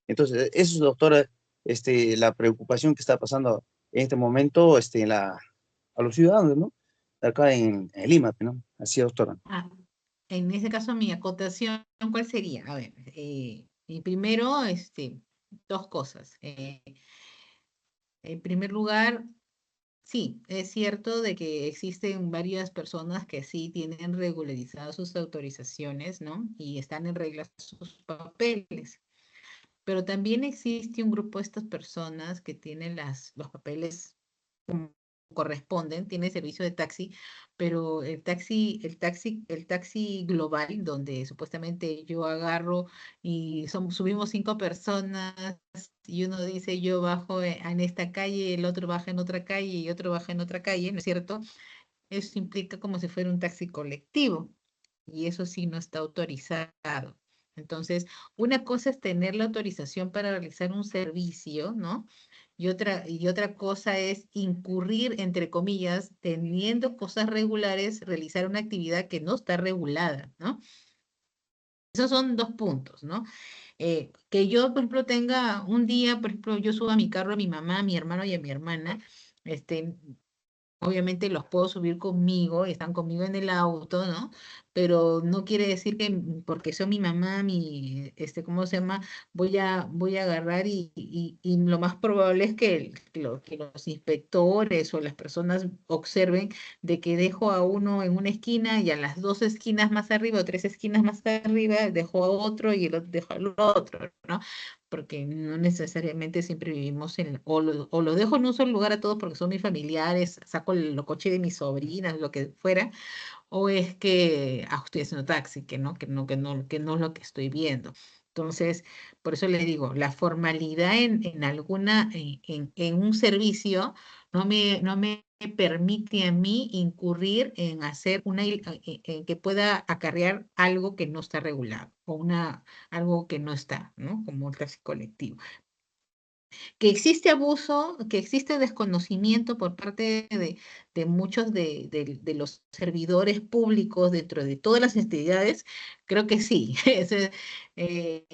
Entonces, eso es, doctora, la preocupación que está pasando en este momento a los ciudadanos, ¿no? Acá en Lima, ¿no? Así, doctora. Ah, en ese caso, mi acotación, ¿cuál sería? A ver, y primero, dos cosas. En primer lugar, sí, es cierto de que existen varias personas que sí tienen regularizadas sus autorizaciones, ¿no? Y están en regla sus papeles. Pero también existe un grupo de estas personas que tienen los papeles como corresponden, tiene servicio de taxi, pero el taxi global, donde supuestamente yo agarro y subimos 5 personas y uno dice yo bajo en esta calle, el otro baja en otra calle y otro baja en otra calle, ¿no es cierto? Eso implica como si fuera un taxi colectivo y eso sí no está autorizado. Entonces, una cosa es tener la autorización para realizar un servicio, ¿no? Y otra cosa es incurrir, entre comillas, teniendo cosas regulares, realizar una actividad que no está regulada, ¿no? Esos son dos puntos, ¿no? Que yo, por ejemplo, tenga un día, por ejemplo, yo subo a mi carro a mi mamá, a mi hermano y a mi hermana, este, obviamente los puedo subir conmigo, están conmigo en el auto, ¿no? Pero no quiere decir que porque son mi mamá, ¿cómo se llama? Voy a agarrar y lo más probable es que los inspectores o las personas observen de que dejo a uno en una esquina y a las dos esquinas más arriba o tres esquinas más arriba dejo a otro y el otro dejo al otro, ¿no? Porque no necesariamente siempre vivimos o lo dejo en un solo lugar a todos porque son mis familiares, saco el coche de mis sobrinas, lo que fuera, o es que estoy haciendo taxi, que no es lo que estoy viendo. Entonces, por eso le digo, la formalidad en un servicio no me permite a mí incurrir en hacer en que pueda acarrear algo que no está regulado, algo que no está, ¿no? Como el taxi colectivo. Que existe abuso, que existe desconocimiento por parte de muchos de los servidores públicos dentro de todas las entidades, creo que sí.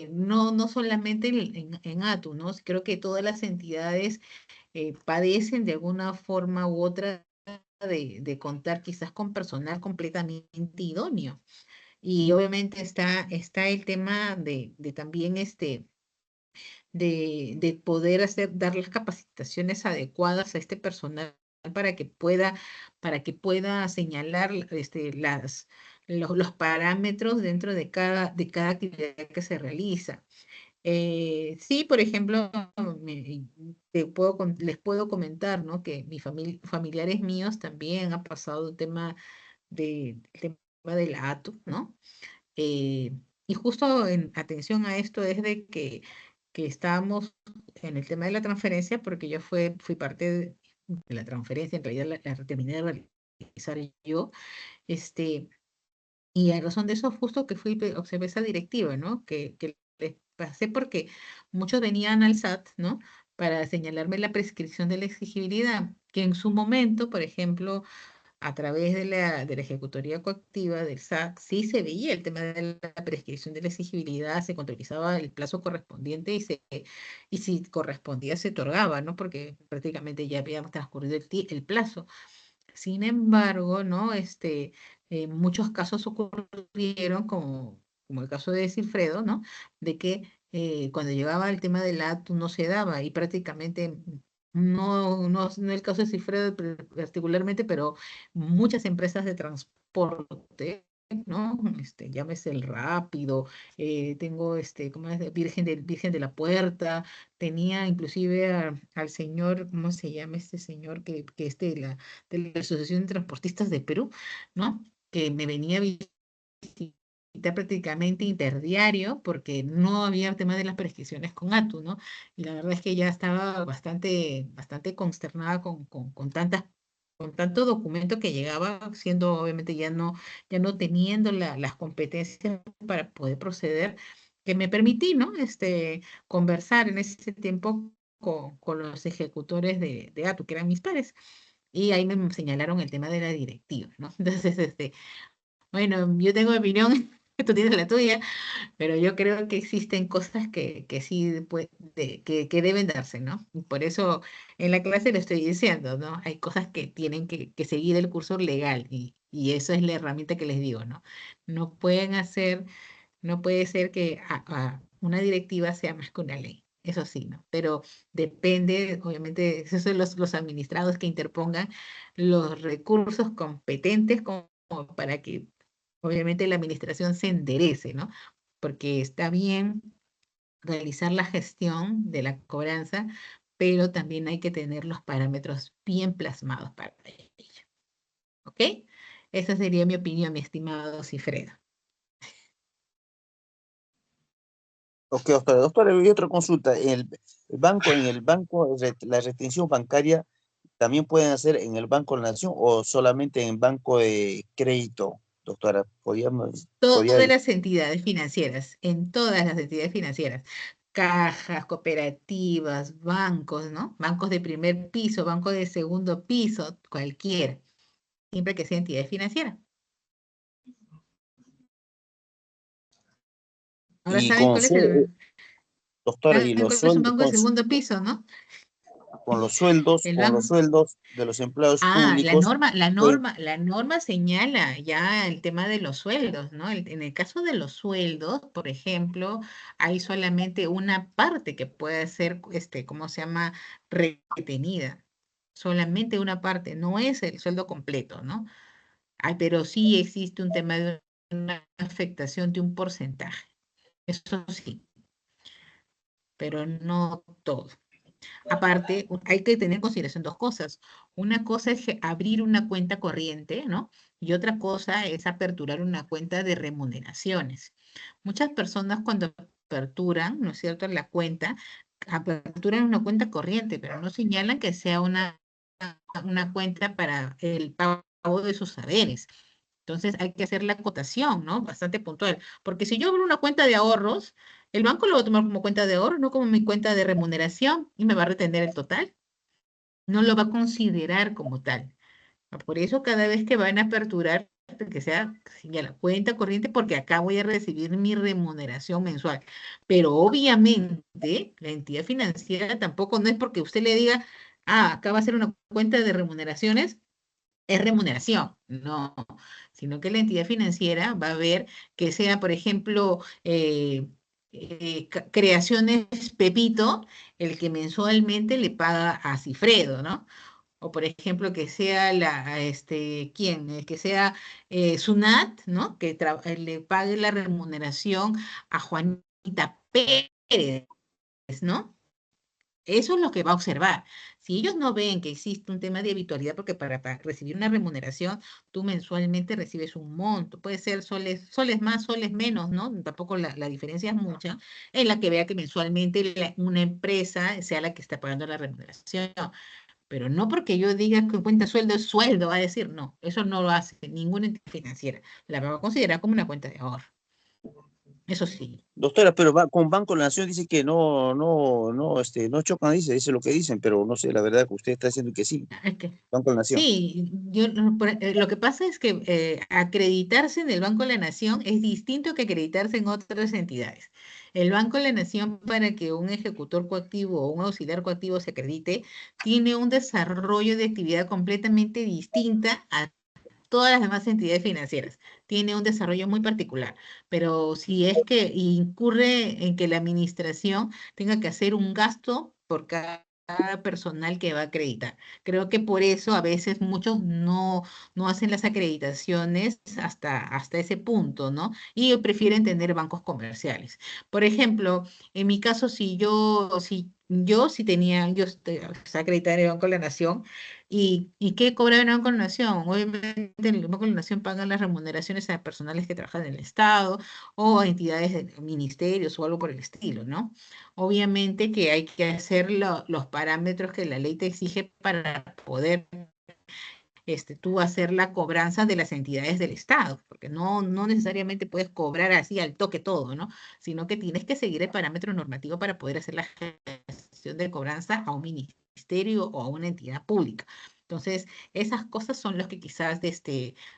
No solamente en ATU, ¿no? Creo que todas las entidades padecen de alguna forma u otra de contar quizás con personal completamente idóneo. Y obviamente está el tema de también de poder dar las capacitaciones adecuadas a este personal para que pueda, para que pueda señalar los parámetros dentro de cada actividad que se realiza. Sí, por ejemplo, les puedo comentar, ¿no? Que familiares míos también han pasado el tema del ATU, ¿no? Eh, y justo en atención a esto es que estábamos en el tema de la transferencia, porque yo fui parte de la transferencia, en realidad la terminé de realizar yo, este, y a razón de eso justo que observé esa directiva, ¿no? Que les pasé porque muchos venían al SAT, ¿no? Para señalarme la prescripción de la exigibilidad, que en su momento, por ejemplo, a través de la ejecutoría coactiva del SAC, sí se veía el tema de la prescripción de la exigibilidad, se contabilizaba el plazo correspondiente y si correspondía se otorgaba, ¿no? Porque prácticamente ya había transcurrido el plazo. Sin embargo, ¿no? Muchos casos ocurrieron, como el caso de Cifredo, ¿no? De que cuando llegaba el tema del ATU no se daba y prácticamente no el caso de Cifredo particularmente, pero muchas empresas de transporte, ¿no? Llámese el Rápido, tengo ¿cómo es? Virgen de la Puerta, tenía inclusive al señor, ¿cómo se llama este señor de la Asociación de Transportistas de Perú, ¿no? Que me venía a visitar prácticamente interdiario porque no había tema de las prescripciones con ATU, ¿no? Y la verdad es que ya estaba bastante consternada con tanto documento que llegaba, siendo obviamente ya no teniendo las competencias para poder proceder, que me permití, ¿no? Conversar en ese tiempo con los ejecutores de ATU, que eran mis pares. Y ahí me señalaron el tema de la directiva, ¿no? Entonces, bueno, yo tengo mi opinión, tú tienes la tuya, pero yo creo que existen cosas que sí que deben darse, ¿no? Y por eso en la clase lo estoy diciendo, ¿no? Hay cosas que tienen que seguir el curso legal y eso es la herramienta que les digo, ¿no? No pueden hacer, no puede ser que una directiva sea más que una ley. Eso sí, ¿no? Pero depende, obviamente, esos son los administrados que interpongan los recursos competentes como para que obviamente la administración se enderece, ¿no? Porque está bien realizar la gestión de la cobranza, pero también hay que tener los parámetros bien plasmados para ello. ¿Ok? Esa sería mi opinión, mi estimado Cifredo. Ok, doctora, y otra consulta. En el banco, la retención bancaria también pueden hacer en el Banco de la Nación o solamente en banco de crédito, doctora? ¿Podríamos, Todas podría, las entidades financieras, en todas las entidades financieras, cajas, cooperativas, bancos, ¿no? Bancos de primer piso, bancos de segundo piso, cualquiera, siempre que sea entidad financiera. Ahora y saben con cuál es doctora, y saben los cuál es un sueldos, banco de segundo piso, ¿no? El con los banco. sueldos de los empleados Ah, públicos, pues, la norma señala ya el tema de los sueldos, ¿no? En el caso de los sueldos, por ejemplo, hay solamente una parte que puede ser, ¿cómo se llama? Retenida. Solamente una parte, no es el sueldo completo, ¿no? Ay, pero sí existe un tema de una afectación de un porcentaje. Eso sí, pero no todo. Aparte, hay que tener en consideración dos cosas. Una cosa es abrir una cuenta corriente, ¿no? Y otra cosa es aperturar una cuenta de remuneraciones. Muchas personas cuando aperturan, ¿no es cierto?, la cuenta, aperturan una cuenta corriente, pero no señalan que sea una cuenta para el pago de sus saberes. Entonces hay que hacer la acotación, ¿no? Bastante puntual. Porque si yo abro una cuenta de ahorros, el banco lo va a tomar como cuenta de ahorro, no como mi cuenta de remuneración, y me va a retener el total. No lo va a considerar como tal. Por eso cada vez que van a aperturar, que sea ya la cuenta corriente, porque acá voy a recibir mi remuneración mensual. Pero obviamente la entidad financiera tampoco no es porque usted le diga, ah, acá va a ser una cuenta de remuneraciones, es remuneración, no, sino que la entidad financiera va a ver que sea, por ejemplo, Creaciones Pepito, el que mensualmente le paga a Cifredo, ¿no? O por ejemplo, que sea ¿quién? Que sea Sunat, ¿no? Que le pague la remuneración a Juanita Pérez, ¿no? Eso es lo que va a observar. Si ellos no ven que existe un tema de habitualidad, porque para recibir una remuneración, tú mensualmente recibes un monto, puede ser soles más, soles menos, ¿no? Tampoco la diferencia es mucha, en la que vea que mensualmente una empresa sea la que está pagando la remuneración. Pero no porque yo diga que cuenta sueldo es sueldo, va a decir, no, eso no lo hace ninguna entidad financiera. La va a considerar como una cuenta de ahorro. Eso sí. doctora, pero con Banco de la Nación dice que no chocan, dice lo que dicen, pero no sé, la verdad que usted está diciendo que sí, Es que Banco de la Nación. sí, lo que pasa es que acreditarse en el Banco de la Nación es distinto que acreditarse en otras entidades. El Banco de la Nación, para que un ejecutor coactivo o un auxiliar coactivo se acredite, tiene un desarrollo de actividad completamente distinta a todas las demás entidades financieras. Tiene un desarrollo muy particular, pero si es que incurre en que la administración tenga que hacer un gasto por cada personal que va a acreditar. Creo que por eso a veces muchos no hacen las acreditaciones hasta ese punto, ¿no? Y prefieren tener bancos comerciales. Por ejemplo, en mi caso, si tenía, estaba acreditada en el Banco de la Nación. ¿Y qué cobra el Banco de la Nación? Obviamente el Banco de la Nación paga las remuneraciones a personales que trabajan en el Estado o a entidades de ministerios o algo por el estilo, ¿no? Obviamente que hay que hacer los parámetros que la ley te exige para poder tú hacer la cobranza de las entidades del Estado, porque no necesariamente puedes cobrar así al toque todo, ¿no? Sino que tienes que seguir el parámetro normativo para poder hacer la gestión de cobranza a un ministerio o a una entidad pública. Entonces, esas cosas son las que quizás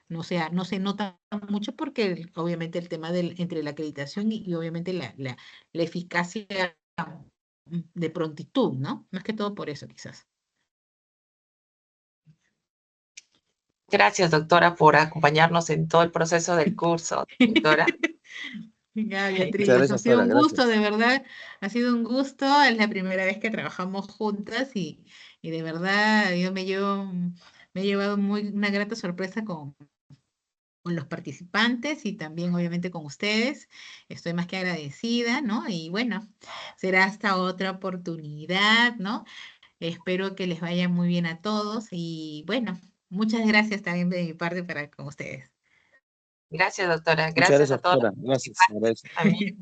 no se notan mucho porque obviamente el tema entre la acreditación y obviamente la eficacia de prontitud, ¿no? Más que todo por eso quizás. Gracias, doctora, por acompañarnos en todo el proceso del curso, doctora. Ya, Muchas Beatriz, ha gracias, sido doctora, un gusto, gracias. de verdad, ha sido un gusto, es la primera vez que trabajamos juntas y de verdad yo me he llevado una grata sorpresa con los participantes y también obviamente con ustedes. Estoy más que agradecida, ¿no? Y bueno, será hasta otra oportunidad, ¿no? Espero que les vaya muy bien a todos y bueno, muchas gracias también de mi parte para con ustedes. Gracias, doctora. Muchas Gracias a gracias, todos los doctora, gracias, participantes agradezco. también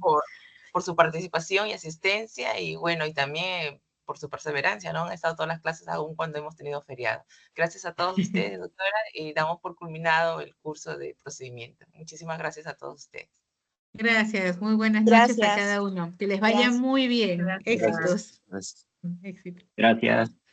por su participación y asistencia. Y bueno, y también por su perseverancia, ¿no? Han estado todas las clases aún cuando hemos tenido feriado. Gracias a todos ustedes, doctora, y damos por culminado el curso de procedimiento. Muchísimas gracias a todos ustedes. Gracias, muy buenas noches a Gracias. cada uno. Que les vaya Gracias. muy bien. Gracias. Éxitos. Gracias. Éxitos. Gracias.